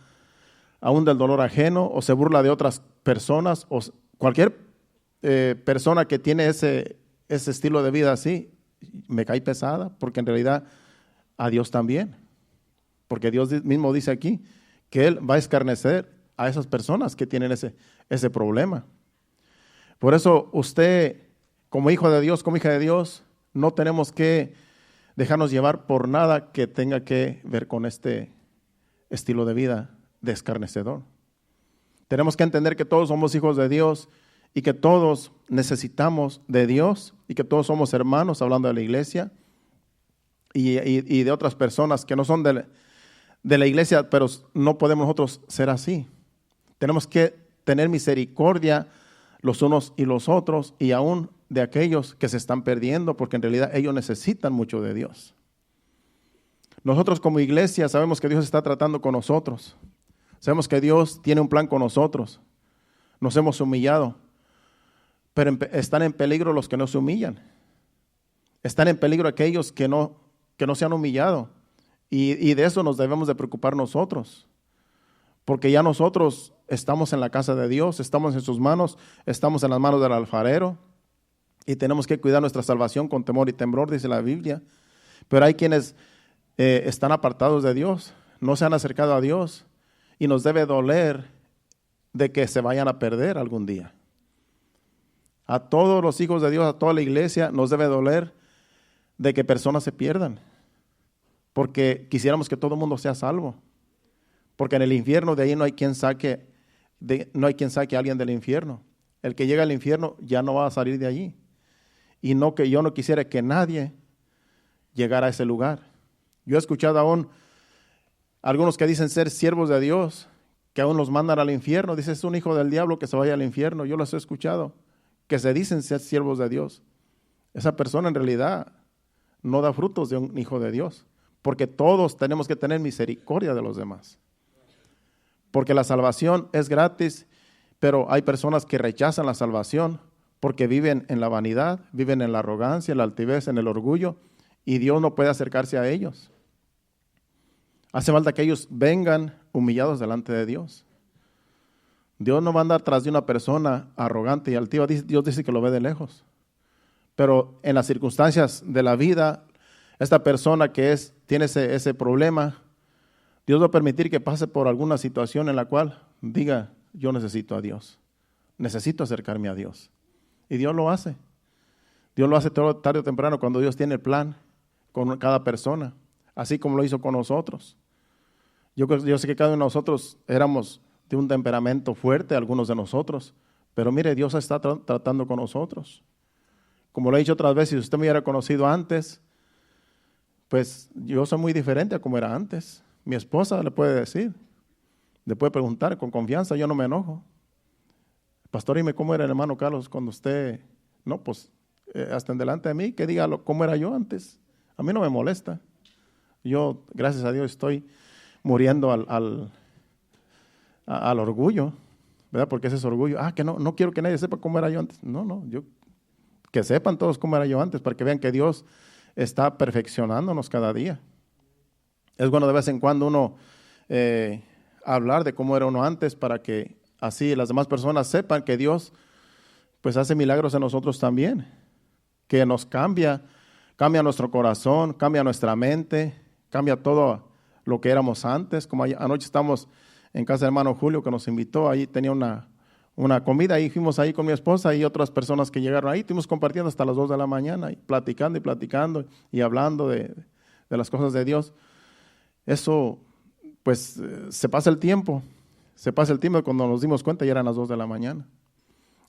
aún del dolor ajeno o se burla de otras personas o cualquier persona que tiene ese estilo de vida así, me cae pesada porque en realidad a Dios también. Porque Dios mismo dice aquí que Él va a escarnecer a esas personas que tienen ese problema. Por eso usted, como hijo de Dios, como hija de Dios, no tenemos que dejarnos llevar por nada que tenga que ver con este estilo de vida de escarnecedor. Tenemos que entender que todos somos hijos de Dios y que todos necesitamos de Dios y que todos somos hermanos, hablando de la iglesia y de otras personas que no son de la iglesia, pero no podemos nosotros ser así. Tenemos que tener misericordia los unos y los otros y aún de aquellos que se están perdiendo, porque en realidad ellos necesitan mucho de Dios. Nosotros como iglesia sabemos que Dios está tratando con nosotros. Sabemos que Dios tiene un plan con nosotros. Nos hemos humillado, pero están en peligro los que no se humillan. Están en peligro aquellos que no se han humillado. Y de eso nos debemos de preocupar nosotros. Porque ya nosotros estamos en la casa de Dios, estamos en sus manos, estamos en las manos del alfarero. Y tenemos que cuidar nuestra salvación con temor y temblor, dice la Biblia. Pero hay quienes están apartados de Dios, no se han acercado a Dios. Y nos debe doler de que se vayan a perder algún día. A todos los hijos de Dios, a toda la iglesia, nos debe doler de que personas se pierdan. Porque quisiéramos que todo el mundo sea salvo. Porque en el infierno de ahí no hay quien saque a alguien del infierno. El que llega al infierno ya no va a salir de allí. Y no que yo no quisiera que nadie llegara a ese lugar. Yo he escuchado aún algunos que dicen ser siervos de Dios, que aún los mandan al infierno. Dice, es un hijo del diablo que se vaya al infierno. Yo los he escuchado, que se dicen ser siervos de Dios. Esa persona en realidad no da frutos de un hijo de Dios. Porque todos tenemos que tener misericordia de los demás. Porque la salvación es gratis, pero hay personas que rechazan la salvación porque viven en la vanidad, viven en la arrogancia, en la altivez, en el orgullo, y Dios no puede acercarse a ellos. Hace falta que ellos vengan humillados delante de Dios. Dios no va a andar tras de una persona arrogante y altiva. Dios dice que lo ve de lejos. Pero en las circunstancias de la vida, esta persona que tiene ese problema, Dios va a permitir que pase por alguna situación en la cual diga, yo necesito a Dios. Necesito acercarme a Dios. Y Dios lo hace. Dios lo hace tarde o temprano cuando Dios tiene el plan con cada persona, así como lo hizo con nosotros. Yo sé que cada uno de nosotros éramos de un temperamento fuerte, algunos de nosotros, pero mire, Dios está tratando con nosotros. Como lo he dicho otras veces, si usted me hubiera conocido antes, pues yo soy muy diferente a como era antes. Mi esposa le puede decir, le puede preguntar con confianza, yo no me enojo. Pastor, dime cómo era el hermano Carlos cuando usted, no, pues hasta en delante de mí, que diga cómo era yo antes. A mí no me molesta. Yo, gracias a Dios, estoy muriendo al orgullo, ¿verdad? Porque ese es orgullo. Que no quiero que nadie sepa cómo era yo antes. No, que sepan todos cómo era yo antes, para que vean que Dios está perfeccionándonos cada día. Es bueno de vez en cuando uno hablar de cómo era uno antes, para que así las demás personas sepan que Dios pues hace milagros en nosotros también, que nos cambia nuestro corazón, cambia nuestra mente, cambia todo lo que éramos antes. Como anoche estamos en casa del hermano Julio, que nos invitó, ahí tenía una comida, ahí fuimos ahí con mi esposa y otras personas que llegaron ahí, estuvimos compartiendo hasta las 2 de la mañana, y platicando y hablando de las cosas de Dios. Eso, pues, se pasa el tiempo, cuando nos dimos cuenta ya eran las 2 de la mañana.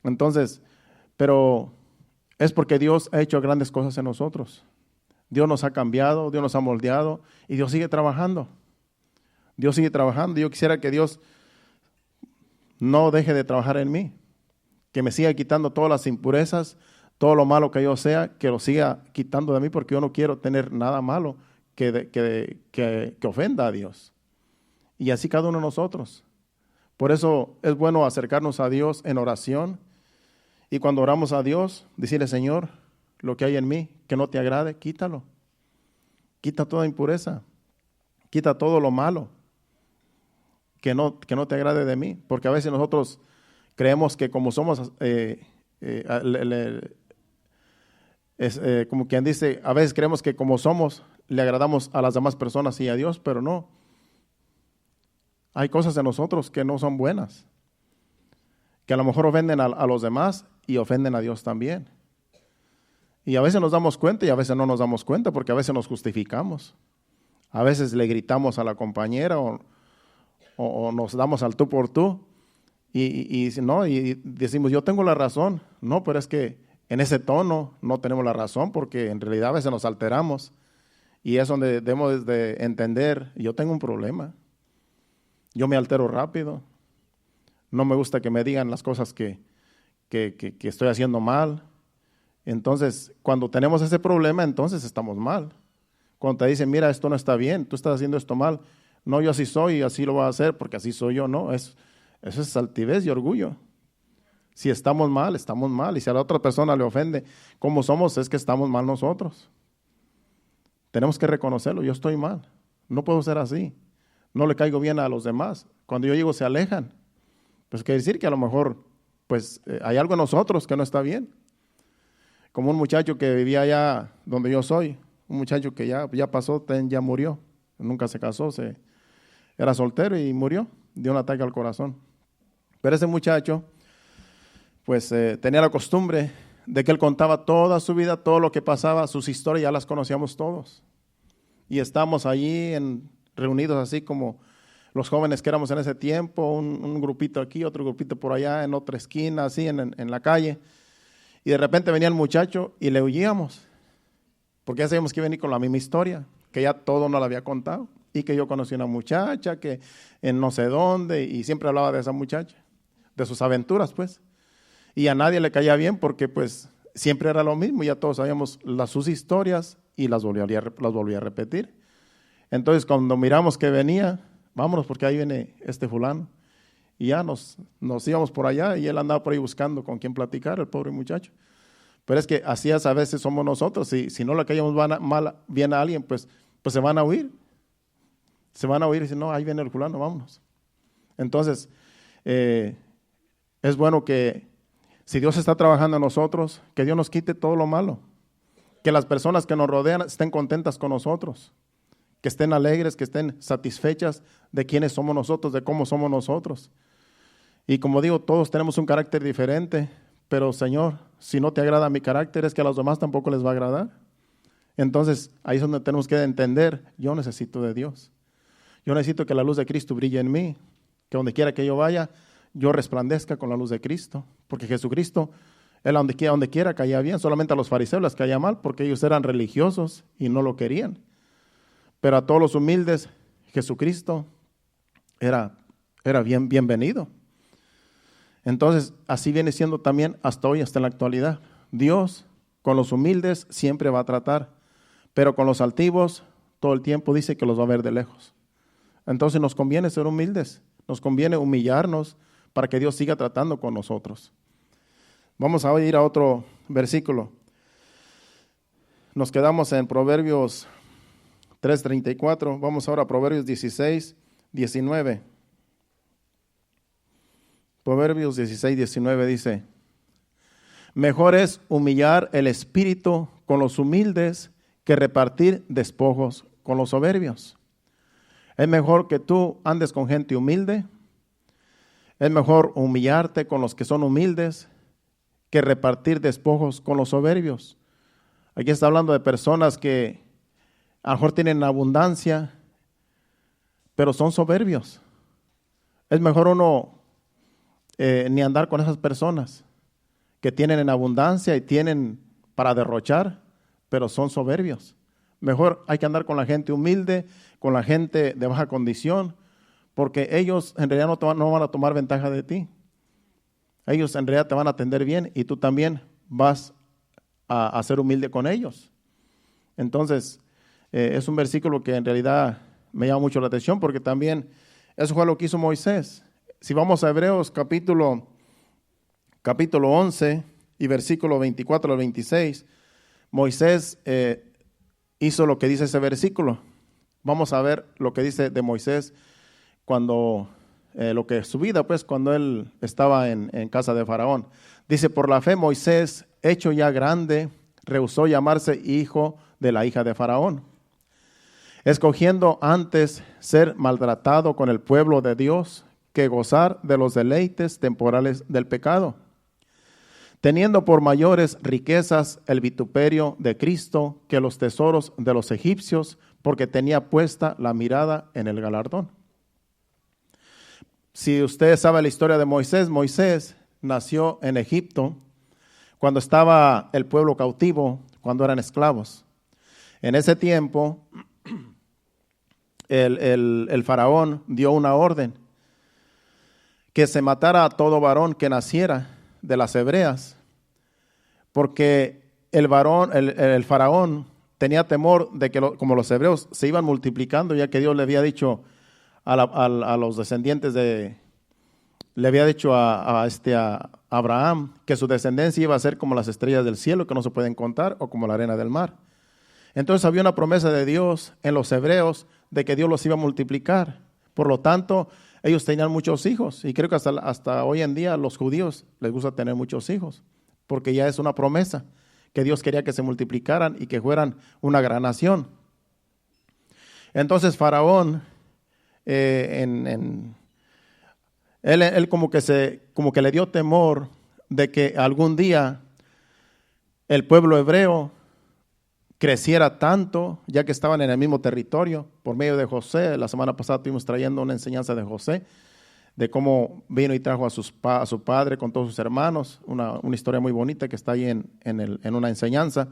Entonces, pero es porque Dios ha hecho grandes cosas en nosotros. Dios nos ha cambiado, Dios nos ha moldeado y Dios sigue trabajando. Yo quisiera que Dios no deje de trabajar en mí, que me siga quitando todas las impurezas, todo lo malo que yo sea, que lo siga quitando de mí, porque yo no quiero tener nada malo que ofenda a Dios. Y así cada uno de nosotros. Por eso es bueno acercarnos a Dios en oración, y cuando oramos a Dios, decirle: Señor, lo que hay en mí que no te agrade, quítalo. Quita toda impureza, quita todo lo malo que no te agrade de mí, porque a veces nosotros creemos que como somos, como quien dice, a veces creemos que como somos, le agradamos a las demás personas y a Dios, pero no. Hay cosas en nosotros que no son buenas, que a lo mejor ofenden a los demás y ofenden a Dios también. Y a veces nos damos cuenta y a veces no nos damos cuenta, porque a veces nos justificamos. A veces le gritamos a la compañera o nos damos al tú por tú y decimos: yo tengo la razón. No, pero es que en ese tono no tenemos la razón, porque en realidad a veces nos alteramos, y es donde debemos de entender: yo tengo un problema, yo me altero rápido, no me gusta que me digan las cosas que estoy haciendo mal. Entonces, cuando tenemos ese problema, entonces estamos mal. Cuando te dicen: mira, esto no está bien, tú estás haciendo esto mal. No, yo así soy y así lo voy a hacer porque así soy yo. No, eso es altivez y orgullo. Si estamos mal, estamos mal. Y si a la otra persona le ofende cómo somos, es que estamos mal nosotros. Tenemos que reconocerlo: yo estoy mal, no puedo ser así, no le caigo bien a los demás. Cuando yo llego se alejan. Pues quiere decir que a lo mejor pues hay algo en nosotros que no está bien. Como un muchacho que vivía allá donde yo soy, un muchacho que ya pasó, ya murió, nunca se casó, era soltero y murió de un ataque al corazón. Pero ese muchacho pues tenía la costumbre de que él contaba toda su vida, todo lo que pasaba, sus historias ya las conocíamos todos. Y estábamos allí reunidos así como los jóvenes que éramos en ese tiempo, un grupito aquí, otro grupito por allá, en otra esquina, así en la calle. Y de repente venía el muchacho y le huíamos, porque ya sabíamos que iba a venir con la misma historia, que ya todo nos la había contado, y que yo conocí una muchacha que en no sé dónde, y siempre hablaba de esa muchacha, de sus aventuras pues. Y a nadie le caía bien, porque pues siempre era lo mismo, ya todos sabíamos sus historias y las volvía a repetir. Entonces cuando miramos que venía, vámonos porque ahí viene este fulano. Y ya nos íbamos por allá y él andaba por ahí buscando con quién platicar, el pobre muchacho. Pero es que así a veces somos nosotros. Si no le caíamos bien a alguien, pues se van a huir. Se van a huir y dicen: no, ahí viene el fulano, vámonos. Entonces, es bueno que si Dios está trabajando en nosotros, que Dios nos quite todo lo malo. Que las personas que nos rodean estén contentas con nosotros. Que estén alegres, que estén satisfechas de quiénes somos nosotros, de cómo somos nosotros. Y como digo, todos tenemos un carácter diferente, pero Señor, si no te agrada mi carácter, es que a los demás tampoco les va a agradar. Entonces, ahí es donde tenemos que entender: yo necesito de Dios. Yo necesito que la luz de Cristo brille en mí, que donde quiera que yo vaya, yo resplandezca con la luz de Cristo, porque Jesucristo, Él donde quiera caía bien. Solamente a los fariseos les caía mal, porque ellos eran religiosos y no lo querían. Pero a todos los humildes, Jesucristo era bienvenido. Entonces, así viene siendo también hasta hoy, hasta en la actualidad. Dios con los humildes siempre va a tratar, pero con los altivos todo el tiempo, dice que los va a ver de lejos. Entonces nos conviene ser humildes, nos conviene humillarnos para que Dios siga tratando con nosotros. Vamos a ir a otro versículo. Nos quedamos en Proverbios 3:34. Vamos ahora a Proverbios 16:19. Proverbios 16:19 dice: mejor es humillar el espíritu con los humildes que repartir despojos con los soberbios. Es mejor que tú andes con gente humilde. Es mejor humillarte con los que son humildes que repartir despojos con los soberbios. Aquí está hablando de personas que a lo mejor tienen abundancia, pero son soberbios. Es mejor uno ni andar con esas personas que tienen en abundancia y tienen para derrochar, pero son soberbios. Mejor hay que andar con la gente humilde, con la gente de baja condición, porque ellos en realidad no van a tomar ventaja de ti. Ellos en realidad te van a atender bien y tú también vas a ser humilde con ellos. Entonces, es un versículo que en realidad me llama mucho la atención, porque también eso fue lo que hizo Moisés. Si vamos a Hebreos capítulo 11 y versículo 24 al 26, Moisés hizo lo que dice ese versículo. Vamos a ver lo que dice de Moisés cuando, lo que es su vida, pues, cuando él estaba en casa de Faraón. Dice: por la fe Moisés, hecho ya grande, rehusó llamarse hijo de la hija de Faraón, escogiendo antes ser maltratado con el pueblo de Dios que gozar de los deleites temporales del pecado, teniendo por mayores riquezas el vituperio de Cristo que los tesoros de los egipcios, porque tenía puesta la mirada en el galardón. Si usted sabe la historia de Moisés, Moisés nació en Egipto cuando estaba el pueblo cautivo, cuando eran esclavos. En ese tiempo, el faraón dio una orden que se matara a todo varón que naciera de las hebreas, porque el faraón tenía temor de que como los hebreos se iban multiplicando, ya que Dios le había dicho a los descendientes le había dicho a Abraham que su descendencia iba a ser como las estrellas del cielo, que no se pueden contar, o como la arena del mar. Entonces había una promesa de Dios en los hebreos de que Dios los iba a multiplicar. Por lo tanto, ellos tenían muchos hijos, y creo que hasta hoy en día a los judíos les gusta tener muchos hijos, porque ya es una promesa que Dios quería que se multiplicaran y que fueran una gran nación. Entonces Faraón, él como que le dio temor de que algún día el pueblo hebreo creciera tanto, ya que estaban en el mismo territorio, por medio de José. La semana pasada estuvimos trayendo una enseñanza de José, de cómo vino y trajo a su padre con todos sus hermanos, una historia muy bonita que está ahí en una enseñanza.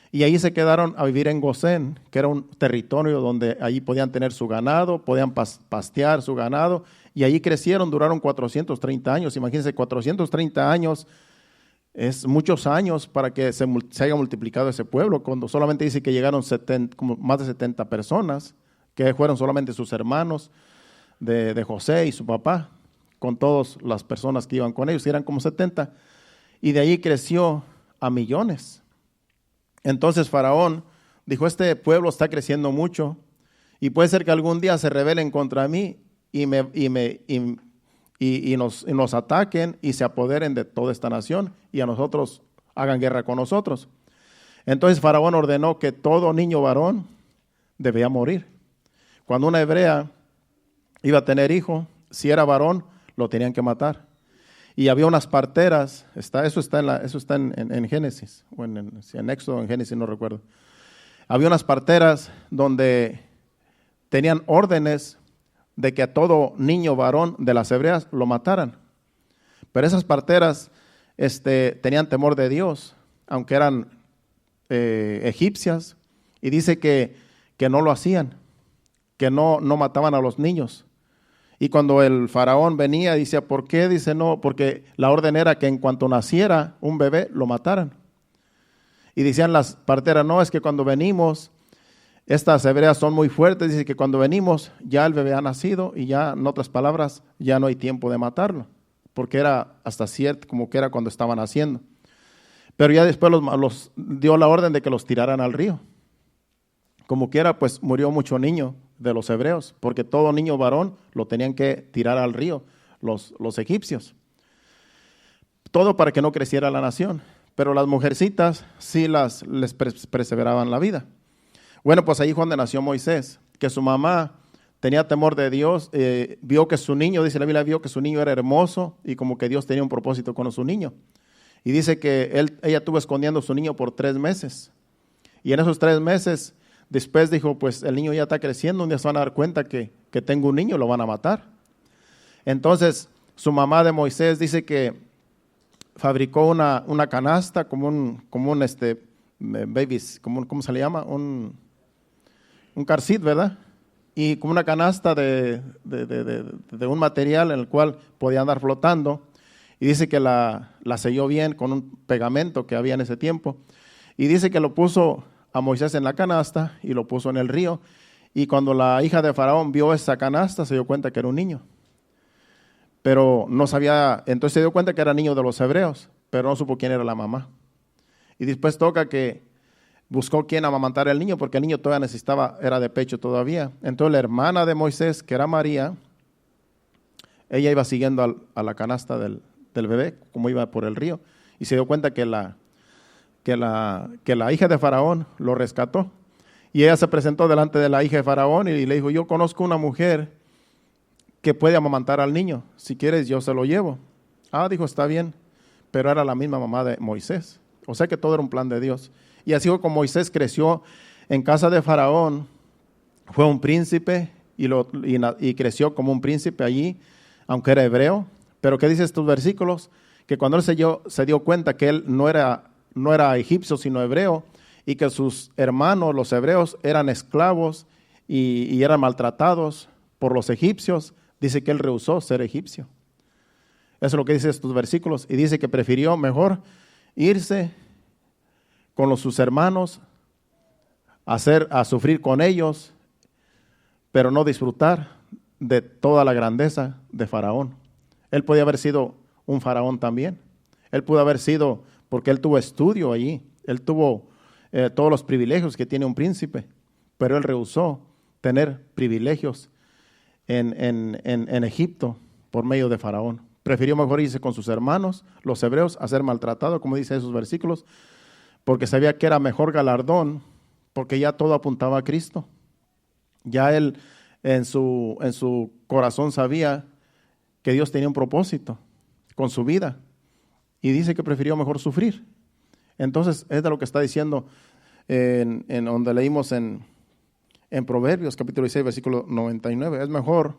Y ahí se quedaron a vivir en Gosén, que era un territorio donde allí podían tener su ganado, podían pastear su ganado, y allí crecieron, duraron 430 años. Imagínense, 430 años es muchos años para que se haya multiplicado ese pueblo, cuando solamente dice que llegaron como más de 70 personas, que fueron solamente sus hermanos de José y su papá, con todas las personas que iban con ellos, eran como 70, y de ahí creció a millones. Entonces Faraón dijo: este pueblo está creciendo mucho, y puede ser que algún día se rebelen contra mí y nos ataquen y se apoderen de toda esta nación, y a nosotros hagan guerra con nosotros. Entonces Faraón ordenó que todo niño varón debía morir. Cuando una hebrea iba a tener hijo, si era varón, lo tenían que matar. Y había unas parteras, eso está en Génesis, o en Éxodo, en Génesis, no recuerdo. Había unas parteras donde tenían órdenes de que a todo niño varón de las hebreas lo mataran. Pero esas parteras tenían temor de Dios, aunque eran egipcias, y dice que no lo hacían, que no mataban a los niños. Y cuando el faraón venía, dice: ¿por qué? Dice: no, porque la orden era que en cuanto naciera un bebé, lo mataran. Y decían las parteras: no, es que cuando venimos, Estas hebreas son muy fuertes, dice que cuando venimos ya el bebé ha nacido y ya, en otras palabras, ya no hay tiempo de matarlo, porque era hasta cierto como que era cuando estaban naciendo. Pero ya después los dio la orden de que los tiraran al río. Como quiera, pues murió mucho niño de los hebreos, porque todo niño varón lo tenían que tirar al río, los egipcios. Todo para que no creciera la nación, pero las mujercitas sí les perseveraban la vida. Bueno, pues ahí fue donde nació Moisés, que su mamá tenía temor de Dios, vio que su niño, dice la Biblia, vio que su niño era hermoso y como que Dios tenía un propósito con su niño. Y dice que ella estuvo escondiendo a su niño por 3 meses. Y en esos 3 meses, después dijo, pues el niño ya está creciendo, un día se van a dar cuenta que tengo un niño, lo van a matar. Entonces, su mamá de Moisés dice que fabricó una canasta como un babies, ¿cómo se le llama? Un car seat, ¿verdad? Y como una canasta de un material en el cual podía andar flotando. Y dice que la selló bien con un pegamento que había en ese tiempo. Y dice que lo puso a Moisés en la canasta y lo puso en el río. Y cuando la hija de Faraón vio esa canasta, se dio cuenta que era un niño. Pero no sabía, entonces se dio cuenta que era niño de los hebreos, pero no supo quién era la mamá. Y después toca que buscó quién amamantar al niño, porque el niño todavía era de pecho todavía. Entonces la hermana de Moisés, que era María, ella iba siguiendo a la canasta del bebé, como iba por el río, y se dio cuenta que la hija de Faraón lo rescató. Y ella se presentó delante de la hija de Faraón y le dijo, yo conozco una mujer que puede amamantar al niño, si quieres yo se lo llevo. Dijo, está bien, pero era la misma mamá de Moisés. O sea que todo era un plan de Dios. Y así fue como Moisés creció en casa de Faraón, fue un príncipe y creció como un príncipe allí, aunque era hebreo. Pero ¿qué dice estos versículos? Que cuando él se dio cuenta que él no era egipcio sino hebreo y que sus hermanos, los hebreos, eran esclavos y eran maltratados por los egipcios, dice que él rehusó ser egipcio. Eso es lo que dice estos versículos. Y dice que prefirió mejor irse con sus hermanos, a sufrir con ellos, pero no disfrutar de toda la grandeza de Faraón. Él podía haber sido un faraón también. Él pudo haber sido, porque él tuvo estudio allí, él tuvo todos los privilegios que tiene un príncipe, pero él rehusó tener privilegios en Egipto por medio de Faraón. Prefirió mejor irse con sus hermanos, los hebreos, a ser maltratado, como dice esos versículos, porque sabía que era mejor galardón, porque ya todo apuntaba a Cristo. Ya él en su corazón sabía que Dios tenía un propósito con su vida y dice que prefirió mejor sufrir. Entonces es de lo que está diciendo en donde leímos en Proverbios capítulo 16 versículo 99. Es mejor,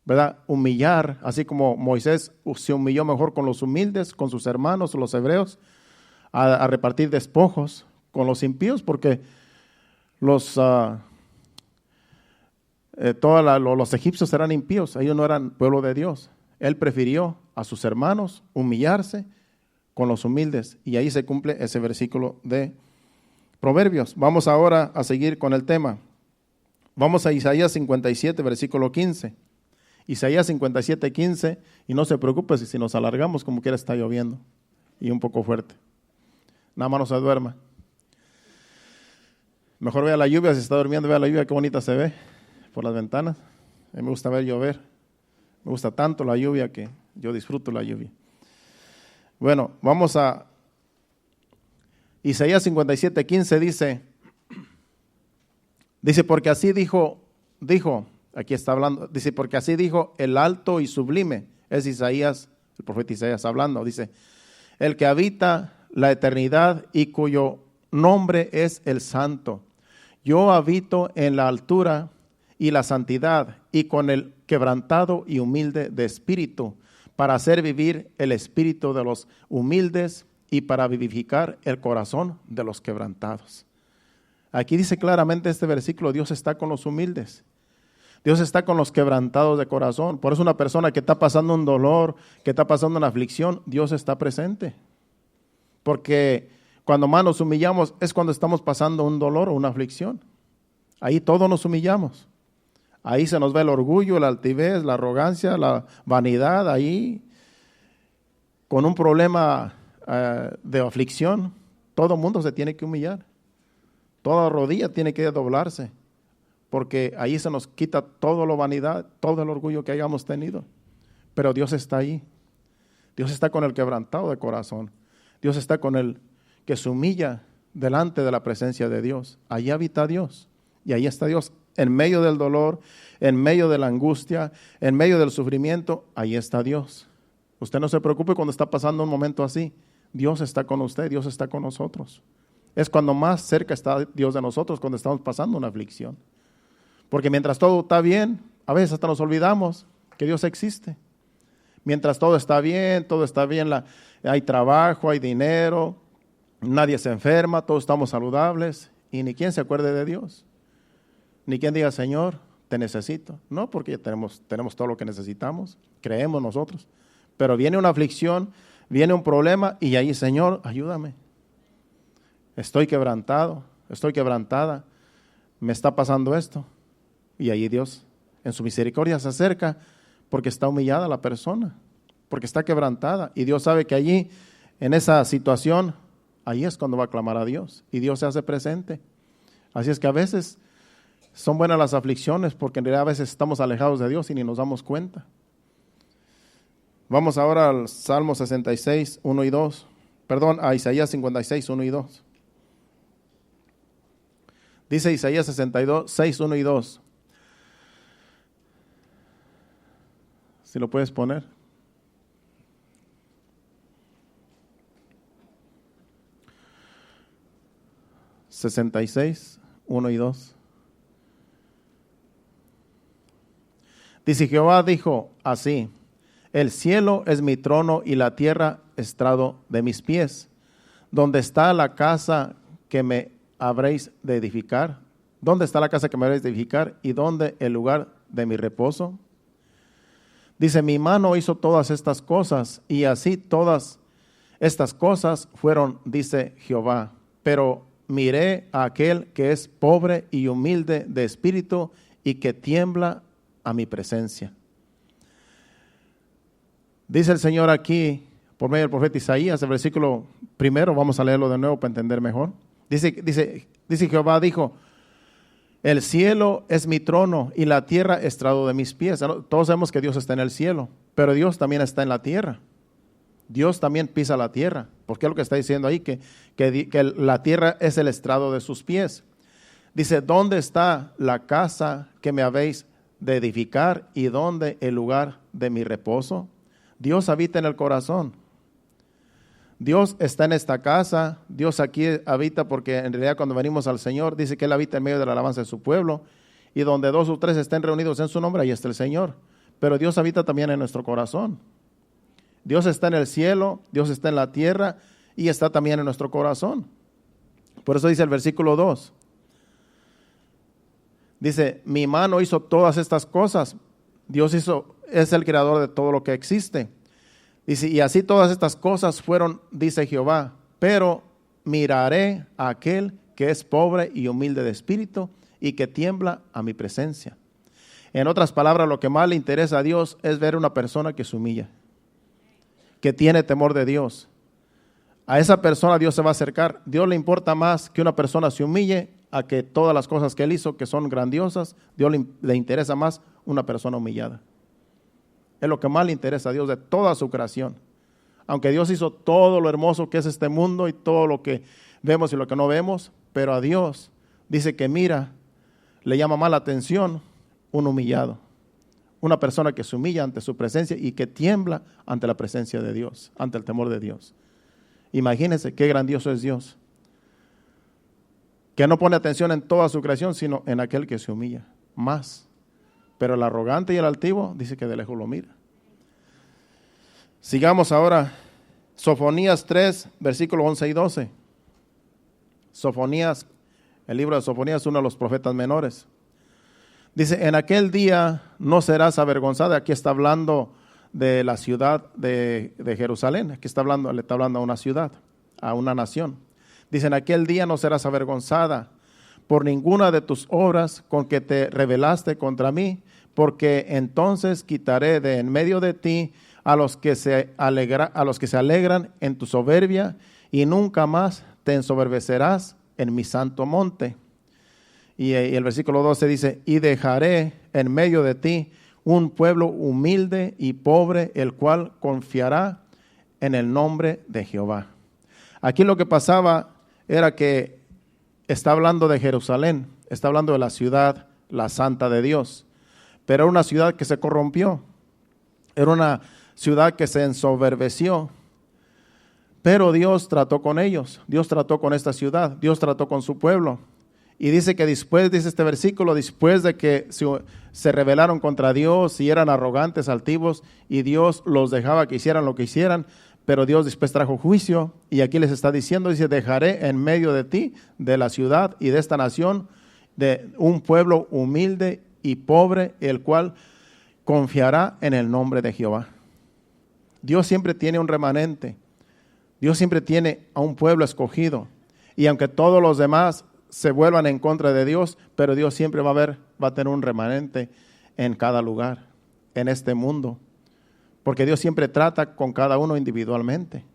¿verdad?, humillar, así como Moisés se humilló mejor con los humildes, con sus hermanos, los hebreos, a repartir despojos con los impíos, porque los egipcios eran impíos, ellos no eran pueblo de Dios. Él prefirió a sus hermanos humillarse con los humildes, y ahí se cumple ese versículo de Proverbios. Vamos ahora a seguir con el tema. Vamos a Isaías 57, versículo 15. Isaías 57, 15, y no se preocupe si nos alargamos, como quiera está lloviendo y un poco fuerte. Nada más no se duerma. Mejor vea la lluvia, si está durmiendo, vea la lluvia, qué bonita se ve por las ventanas. A mí me gusta ver llover. Me gusta tanto la lluvia que yo disfruto la lluvia. Bueno, vamos a Isaías 57, 15, dice, porque así dijo, aquí está hablando, dice, porque así dijo el alto y sublime, es Isaías, el profeta Isaías hablando, dice, el que habita la eternidad y cuyo nombre es el santo. Yo habito en la altura y la santidad y con el quebrantado y humilde de espíritu, para hacer vivir el espíritu de los humildes y para vivificar el corazón de los quebrantados. Aquí dice claramente este versículo, Dios está con los humildes. Dios está con los quebrantados de corazón. Por eso una persona que está pasando un dolor, que está pasando una aflicción, Dios está presente. Porque cuando más nos humillamos es cuando estamos pasando un dolor o una aflicción. Ahí todos nos humillamos. Ahí se nos ve el orgullo, la altivez, la arrogancia, la vanidad. Ahí, con un problema de aflicción, todo el mundo se tiene que humillar. Toda rodilla tiene que doblarse, porque ahí se nos quita toda la vanidad, todo el orgullo que hayamos tenido. Pero Dios está ahí. Dios está con el quebrantado de corazón. Dios está con el que se humilla delante de la presencia de Dios. Allí habita Dios. Y ahí está Dios en medio del dolor, en medio de la angustia, en medio del sufrimiento. Ahí está Dios. Usted no se preocupe cuando está pasando un momento así. Dios está con usted, Dios está con nosotros. Es cuando más cerca está Dios de nosotros, cuando estamos pasando una aflicción. Porque mientras todo está bien, a veces hasta nos olvidamos que Dios existe. Mientras todo está bien, hay trabajo, hay dinero, nadie se enferma, todos estamos saludables y ni quien se acuerde de Dios. Ni quien diga, Señor, te necesito. No, porque ya tenemos todo lo que necesitamos, creemos nosotros. Pero viene una aflicción, viene un problema y ahí, Señor, ayúdame. Estoy quebrantado, estoy quebrantada, me está pasando esto. Y ahí Dios, en su misericordia, se acerca porque está humillada la persona, porque está quebrantada. Y Dios sabe que allí, en esa situación, ahí es cuando va a clamar a Dios. Y Dios se hace presente. Así es que a veces son buenas las aflicciones, porque en realidad a veces estamos alejados de Dios y ni nos damos cuenta. Vamos ahora al Salmo 66, 1 y 2. Perdón, a Isaías 56, 1 y 2. Dice Isaías 62, 6, 1 y 2. Si lo puedes poner. (66, 1 y 2). Dice, Jehová dijo así: el cielo es mi trono y la tierra estrado de mis pies. ¿Dónde está la casa que me habréis de edificar? ¿Dónde está la casa que me habréis de edificar? ¿Y dónde el lugar de mi reposo? Dice, mi mano hizo todas estas cosas, y así todas estas cosas fueron, dice Jehová. Pero miré a aquel que es pobre y humilde de espíritu y que tiembla a mi presencia. Dice el Señor aquí, por medio del profeta Isaías, el versículo primero, vamos a leerlo de nuevo para entender mejor. Dice Jehová dijo, el cielo es mi trono y la tierra estrado de mis pies. Todos sabemos que Dios está en el cielo, pero Dios también está en la tierra. Dios también pisa la tierra, porque es lo que está diciendo ahí, que la tierra es el estrado de sus pies. Dice, ¿dónde está la casa que me habéis de edificar y dónde el lugar de mi reposo? Dios habita en el corazón. Dios está en esta casa, Dios aquí habita porque en realidad cuando venimos al Señor dice que Él habita en medio de la alabanza de su pueblo y donde 2 o 3 estén reunidos en su nombre, ahí está el Señor. Pero Dios habita también en nuestro corazón. Dios está en el cielo, Dios está en la tierra y está también en nuestro corazón. Por eso dice el versículo 2. Dice, mi mano hizo todas estas cosas. Dios es el creador de todo lo que existe. Dice, y así todas estas cosas fueron, dice Jehová, pero miraré a aquel que es pobre y humilde de espíritu y que tiembla a mi presencia. En otras palabras, lo que más le interesa a Dios es ver una persona que se humilla, que tiene temor de Dios. A esa persona Dios se va a acercar. Dios le importa más que una persona se humille a que todas las cosas que Él hizo, que son grandiosas, Dios le interesa más una persona humillada. Es lo que más le interesa a Dios de toda su creación. Aunque Dios hizo todo lo hermoso que es este mundo y todo lo que vemos y lo que no vemos, pero a Dios dice que mira, le llama más la atención un humillado. Una persona que se humilla ante su presencia y que tiembla ante la presencia de Dios, ante el temor de Dios. Imagínense qué grandioso es Dios, que no pone atención en toda su creación, sino en aquel que se humilla más. Pero el arrogante y el altivo dice que de lejos lo mira. Sigamos ahora, Sofonías 3, versículos 11 y 12. Sofonías, el libro de Sofonías es uno de los profetas menores. Dice, en aquel día no serás avergonzada. Aquí está hablando de la ciudad de Jerusalén. Aquí le está hablando a una ciudad, a una nación. Dice, en aquel día no serás avergonzada, por ninguna de tus obras con que te rebelaste contra mí, porque entonces quitaré de en medio de ti a los que se alegran en tu soberbia, y nunca más te ensoberbecerás en mi santo monte. Y el versículo 12 dice, y dejaré en medio de ti un pueblo humilde y pobre, el cual confiará en el nombre de Jehová. Aquí lo que pasaba era que está hablando de Jerusalén, está hablando de la ciudad, la santa de Dios, pero era una ciudad que se corrompió, era una ciudad que se ensoberbeció, pero Dios trató con ellos, Dios trató con esta ciudad, Dios trató con su pueblo. Y dice que después, dice este versículo, después de que se rebelaron contra Dios y eran arrogantes, altivos, y Dios los dejaba que hicieran lo que hicieran, pero Dios después trajo juicio, y aquí les está diciendo, dice, dejaré en medio de ti, de la ciudad y de esta nación, de un pueblo humilde y pobre, el cual confiará en el nombre de Jehová. Dios siempre tiene un remanente, Dios siempre tiene a un pueblo escogido, y aunque todos los demás se vuelvan en contra de Dios, pero Dios siempre va a tener un remanente en cada lugar, en este mundo, porque Dios siempre trata con cada uno individualmente.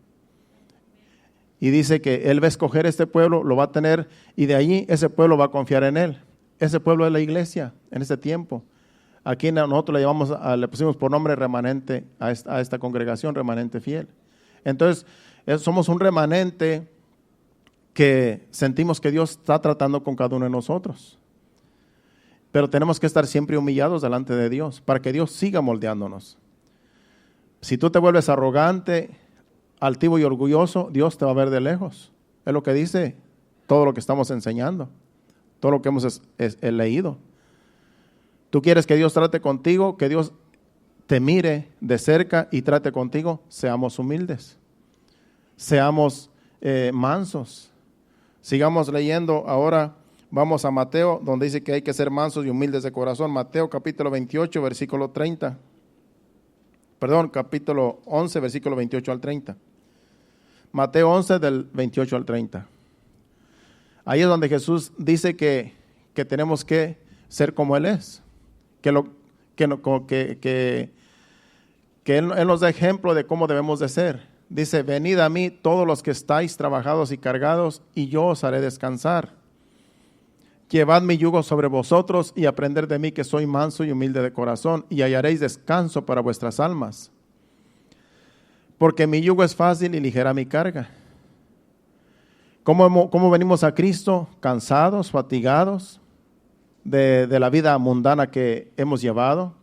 Y dice que Él va a escoger este pueblo, lo va a tener, y de allí ese pueblo va a confiar en Él. Ese pueblo es la iglesia en este tiempo. Aquí nosotros le pusimos por nombre remanente a esta congregación, remanente fiel. Entonces, somos un remanente que sentimos que Dios está tratando con cada uno de nosotros. Pero tenemos que estar siempre humillados delante de Dios para que Dios siga moldeándonos. Si tú te vuelves arrogante, altivo y orgulloso, Dios te va a ver de lejos. Es lo que dice todo lo que estamos enseñando, todo lo que hemos leído. Tú quieres que Dios trate contigo, que Dios te mire de cerca y trate contigo. Seamos humildes, seamos mansos. Sigamos leyendo ahora, vamos a Mateo, donde dice que hay que ser mansos y humildes de corazón. Mateo capítulo 28, versículo 30. Perdón, capítulo 11, versículo 28 al 30. Mateo 11, del 28 al 30. Ahí es donde Jesús dice que tenemos que ser como Él es. Que Él nos da ejemplo de cómo debemos de ser. Dice, venid a mí todos los que estáis trabajados y cargados, y yo os haré descansar. Llevad mi yugo sobre vosotros y aprended de mí, que soy manso y humilde de corazón, y hallaréis descanso para vuestras almas. Porque mi yugo es fácil y ligera mi carga. ¿Cómo venimos a Cristo? Cansados, fatigados de la vida mundana que hemos llevado.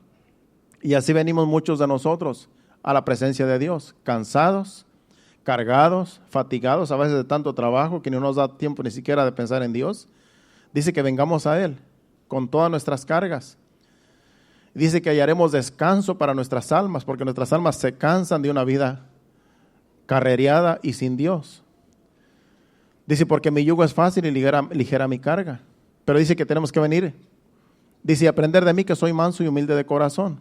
Y así venimos muchos de nosotros a la presencia de Dios, cansados, cargados, fatigados a veces de tanto trabajo que no nos da tiempo ni siquiera de pensar en Dios. Dice que vengamos a Él con todas nuestras cargas. Dice que hallaremos descanso para nuestras almas, porque nuestras almas se cansan de una vida carrereada y sin Dios. Dice, porque mi yugo es fácil y ligera mi carga. Pero dice que tenemos que venir. Dice, aprender de mí, que soy manso y humilde de corazón.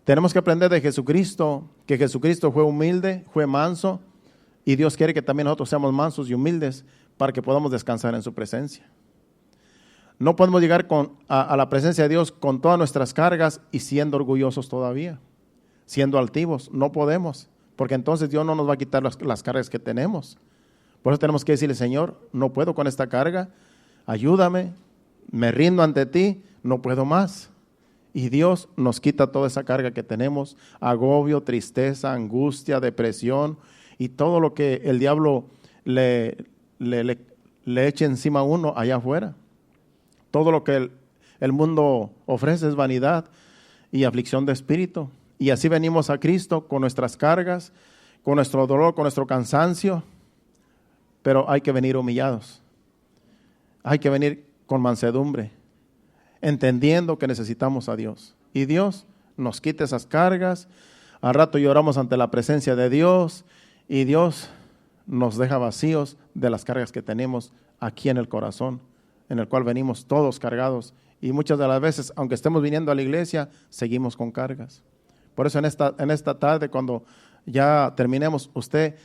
Tenemos que aprender de Jesucristo, que Jesucristo fue humilde, fue manso, y Dios quiere que también nosotros seamos mansos y humildes para que podamos descansar en su presencia. No podemos llegar a la presencia de Dios con todas nuestras cargas y siendo orgullosos todavía, siendo altivos. No podemos, porque entonces Dios no nos va a quitar las cargas que tenemos. Por eso tenemos que decirle, Señor, no puedo con esta carga, ayúdame, me rindo ante ti, no puedo más. Y Dios nos quita toda esa carga que tenemos, agobio, tristeza, angustia, depresión y todo lo que el diablo le eche encima a uno allá afuera. Todo lo que el mundo ofrece es vanidad y aflicción de espíritu. Y así venimos a Cristo con nuestras cargas, con nuestro dolor, con nuestro cansancio, pero hay que venir humillados. Hay que venir con mansedumbre, entendiendo que necesitamos a Dios. Y Dios nos quita esas cargas. Al rato lloramos ante la presencia de Dios y Dios nos deja vacíos de las cargas que tenemos aquí en el corazón, en el cual venimos todos cargados. Y muchas de las veces, aunque estemos viniendo a la iglesia, seguimos con cargas. Por eso en esta tarde, cuando ya terminemos, usted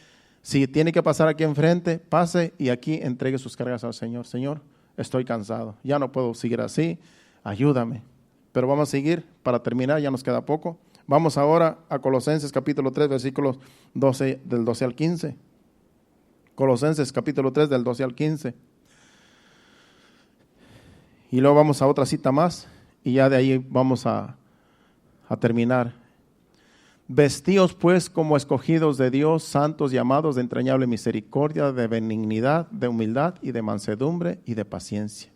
Si tiene que pasar aquí enfrente, pase y aquí entregue sus cargas al Señor. Señor, estoy cansado, ya no puedo seguir así, ayúdame. Pero vamos a seguir para terminar, ya nos queda poco. Vamos ahora a Colosenses capítulo 3, versículos 12, del 12 al 15. Colosenses capítulo 3, del 12 al 15. Y luego vamos a otra cita más y ya de ahí vamos a terminar. Vestíos pues como escogidos de Dios, santos y amados de entrañable misericordia, de benignidad, de humildad y de mansedumbre y de paciencia,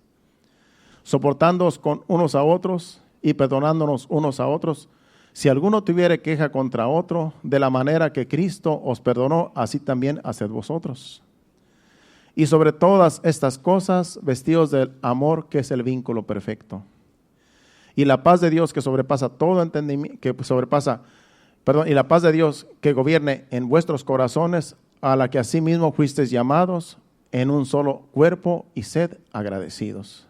soportándoos con unos a otros y perdonándonos unos a otros, si alguno tuviere queja contra otro, de la manera que Cristo os perdonó, así también haced vosotros. Y sobre todas estas cosas, vestíos del amor, que es el vínculo perfecto. Y la paz de Dios que sobrepasa todo entendimiento, y la paz de Dios que gobierne en vuestros corazones, a la que asimismo fuisteis llamados en un solo cuerpo, y sed agradecidos.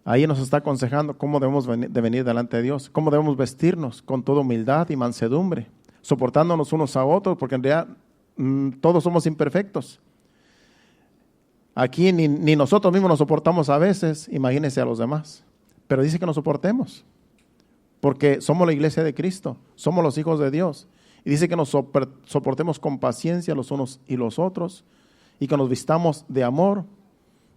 Ahí nos está aconsejando cómo debemos de venir delante de Dios, cómo debemos vestirnos con toda humildad y mansedumbre, soportándonos unos a otros, porque en realidad todos somos imperfectos. Aquí ni nosotros mismos nos soportamos a veces, imagínense a los demás. Pero dice que nos soportemos, porque somos la iglesia de Cristo, somos los hijos de Dios. Y dice que nos soportemos con paciencia los unos y los otros, y que nos vistamos de amor,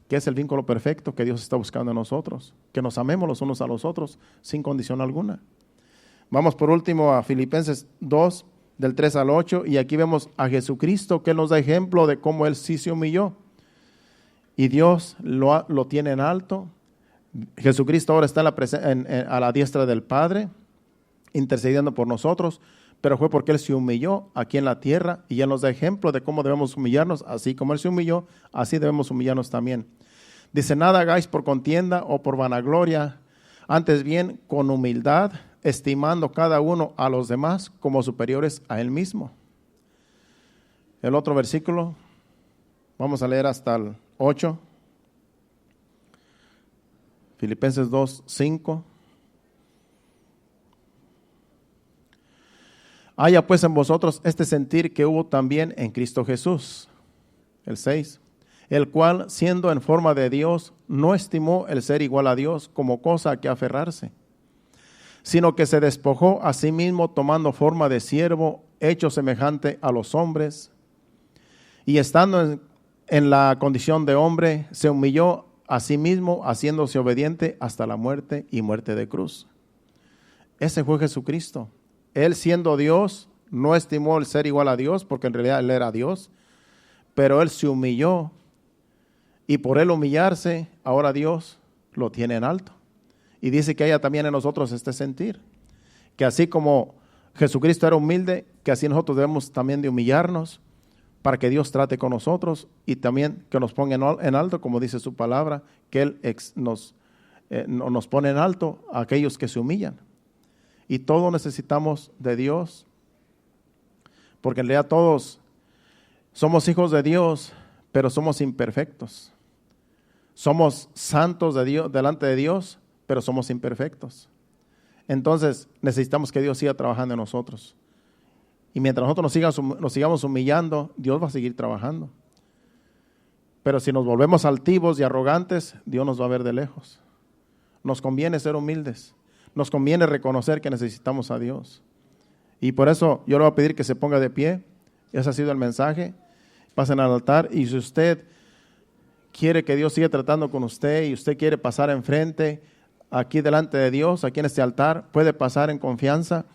que es el vínculo perfecto que Dios está buscando en nosotros, que nos amemos los unos a los otros sin condición alguna. Vamos por último a Filipenses 2, del 3 al 8, y aquí vemos a Jesucristo, que nos da ejemplo de cómo Él sí se humilló, y Dios lo tiene en alto. Jesucristo ahora está a la diestra del Padre, intercediendo por nosotros, pero fue porque Él se humilló aquí en la tierra, y Él nos da ejemplo de cómo debemos humillarnos. Así como Él se humilló, así debemos humillarnos también. Dice, nada hagáis por contienda o por vanagloria, antes bien con humildad, estimando cada uno a los demás como superiores a él mismo. El otro versículo, vamos a leer hasta el 8. Filipenses 2, 5. Haya pues en vosotros este sentir que hubo también en Cristo Jesús. El 6. El cual, siendo en forma de Dios, no estimó el ser igual a Dios como cosa a que aferrarse, sino que se despojó a sí mismo, tomando forma de siervo, hecho semejante a los hombres, y estando en la condición de hombre, se humilló a sí mismo, haciéndose obediente hasta la muerte y muerte de cruz. Ese fue Jesucristo. Él, siendo Dios, no estimó el ser igual a Dios, porque en realidad Él era Dios, pero Él se humilló, y por Él humillarse, ahora Dios lo tiene en alto. Y dice que haya también en nosotros este sentir, que así como Jesucristo era humilde, que así nosotros debemos también de humillarnos, para que Dios trate con nosotros, y también que nos ponga en alto, como dice su palabra, que Él nos pone en alto a aquellos que se humillan. Y todos necesitamos de Dios, porque en realidad todos somos hijos de Dios, pero somos imperfectos. Somos santos de Dios, delante de Dios, pero somos imperfectos. Entonces necesitamos que Dios siga trabajando en nosotros. Y mientras nosotros nos sigamos humillando, Dios va a seguir trabajando. Pero si nos volvemos altivos y arrogantes, Dios nos va a ver de lejos. Nos conviene ser humildes. Nos conviene reconocer que necesitamos a Dios. Y por eso yo le voy a pedir que se ponga de pie. Ese ha sido el mensaje. Pasen al altar, y si usted quiere que Dios siga tratando con usted y usted quiere pasar enfrente, aquí delante de Dios, aquí en este altar, puede pasar en confianza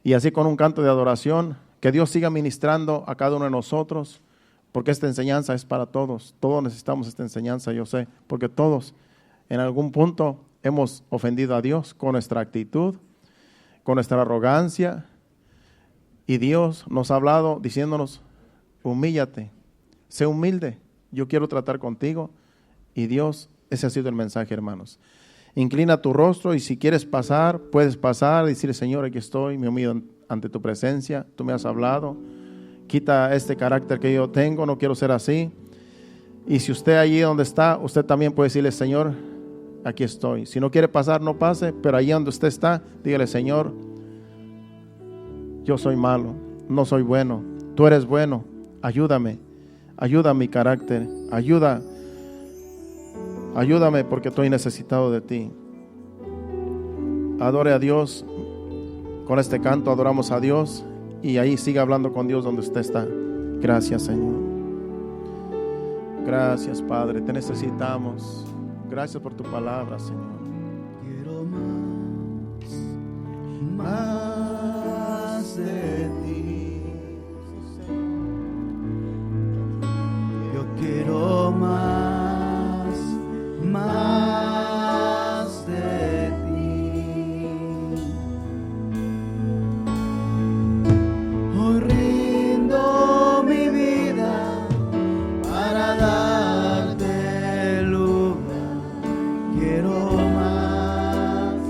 y así con un canto de adoración, que Dios siga ministrando a cada uno de nosotros, porque esta enseñanza es para todos. Todos necesitamos esta enseñanza, yo sé, porque todos en algún punto hemos ofendido a Dios con nuestra actitud, con nuestra arrogancia, y Dios nos ha hablado diciéndonos, humíllate, sé humilde, yo quiero tratar contigo. Y Dios, ese ha sido el mensaje, hermanos. Inclina tu rostro, y si quieres pasar, puedes pasar y decirle, Señor, aquí estoy, me humillo ante tu presencia, tú me has hablado, quita este carácter que yo tengo, no quiero ser así. Y si usted allí donde está, usted también puede decirle, Señor, aquí estoy. Si no quiere pasar, no pase, pero allí donde usted está, dígale, Señor, yo soy malo, no soy bueno, tú eres bueno, Ayúdame mi carácter, ayúdame porque estoy necesitado de ti. Adore a Dios. Con este canto adoramos a Dios y ahí siga hablando con Dios donde usted está. Gracias, Señor. Gracias, Padre, te necesitamos. Gracias por tu palabra, Señor. Quiero más de ti. Yo quiero más de ti. Hoy rindo mi vida para darte lugar. Quiero más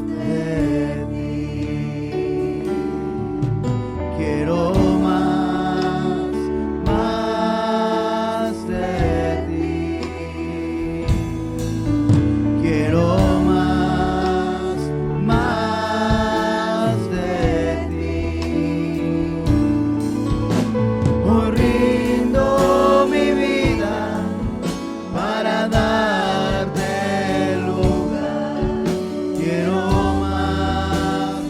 de ti. Quiero más de ti. Quiero más de ti. Hoy rindo mi vida para darte lugar. Quiero más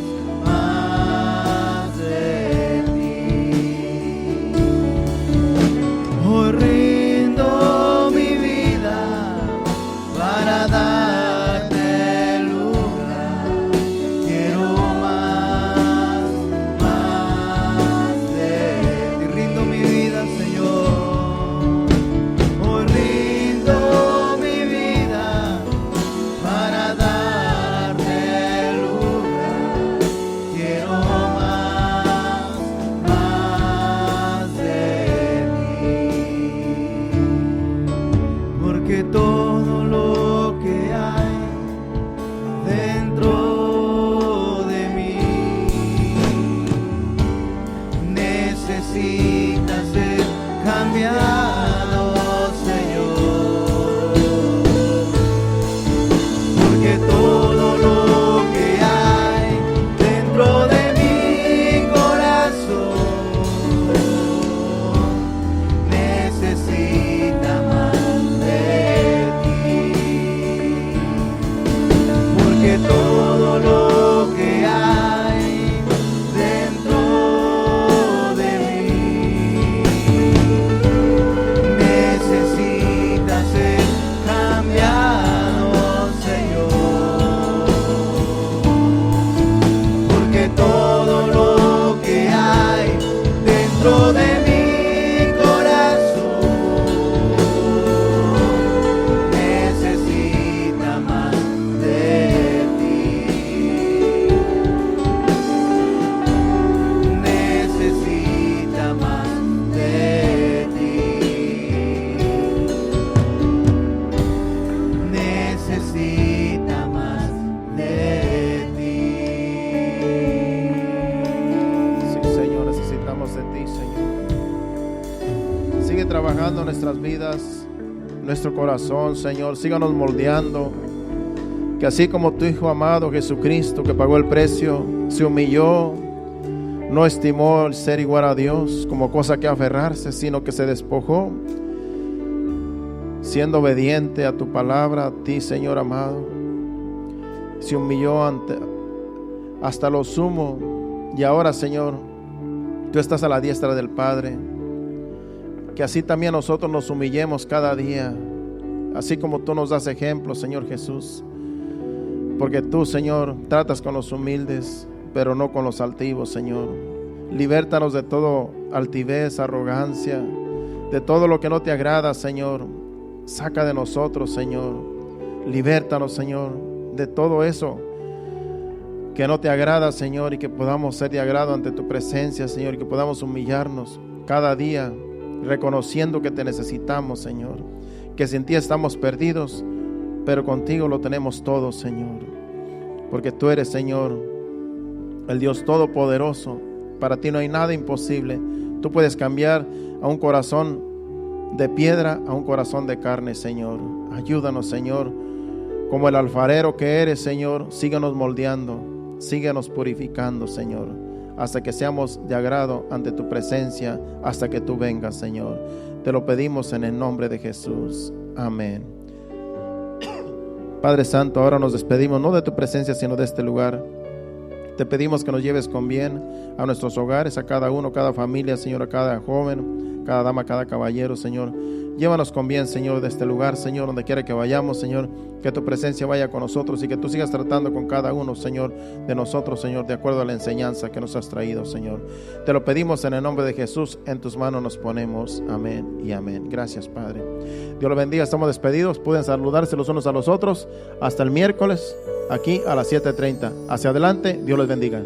de ti. Hoy rindo mi vida para darte lugar. Quiero más de ti. Rindo mi vida, Señor. Hoy rindo mi vida para darte lugar. Quiero más de ti. Porque todo lo que hay dentro de mí necesita ser cambiado, Señor. Porque todo lo que hay dentro de mi corazón necesita más de ti. Porque todo lo que hay dentro de mí necesita ser cambiado, Señor. Porque todo lo que hay dentro de mi corazón necesita más de ti. Necesita más de ti. Necesita más de ti. Sí, Señor, necesitamos de ti, Señor. Sigue trabajando en nuestras vidas, nuestro corazón, Señor. Síganos moldeando. Que así como tu Hijo amado Jesucristo, que pagó el precio, se humilló, no estimó el ser igual a Dios como cosa que aferrarse, sino que se despojó, siendo obediente a tu palabra, a ti, Señor amado. Se humilló hasta lo sumo. Y ahora, Señor, tú estás a la diestra del Padre. Que así también nosotros nos humillemos cada día, así como tú nos das ejemplo, Señor Jesús. Porque tú, Señor, tratas con los humildes, pero no con los altivos, Señor. Libértanos de todo altivez, arrogancia, de todo lo que no te agrada, Señor. Saca de nosotros, Señor. Libértanos, Señor, de todo eso que no te agrada, Señor, y que podamos ser de agrado ante tu presencia, Señor, y que podamos humillarnos cada día, reconociendo que te necesitamos, Señor, que sin ti estamos perdidos, pero contigo lo tenemos todo, Señor, porque tú eres, Señor, el Dios todopoderoso. Para ti no hay nada imposible. Tú puedes cambiar a un corazón de piedra a un corazón de carne, Señor. Ayúdanos, Señor, como el alfarero que eres, Señor. Síguenos moldeando, síguenos purificando, Señor. hasta que seamos de agrado ante tu presencia, hasta que tú vengas, Señor. Te lo pedimos en el nombre de Jesús. Amén. Padre Santo, ahora nos despedimos no de tu presencia, sino de este lugar. Te pedimos que nos lleves con bien a nuestros hogares, a cada uno, cada familia, Señor, a cada joven, cada dama, cada caballero, Señor. Llévanos con bien, Señor, de este lugar, Señor, donde quiera que vayamos, Señor, que tu presencia vaya con nosotros y que tú sigas tratando con cada uno, Señor, de nosotros, Señor, de acuerdo a la enseñanza que nos has traído, Señor. Te lo pedimos en el nombre de Jesús, en tus manos nos ponemos. Amén y amén. Gracias, Padre. Dios los bendiga, estamos despedidos. Pueden saludarse los unos a los otros. Hasta el miércoles, aquí a las 7:30. Hacia adelante, Dios les bendiga.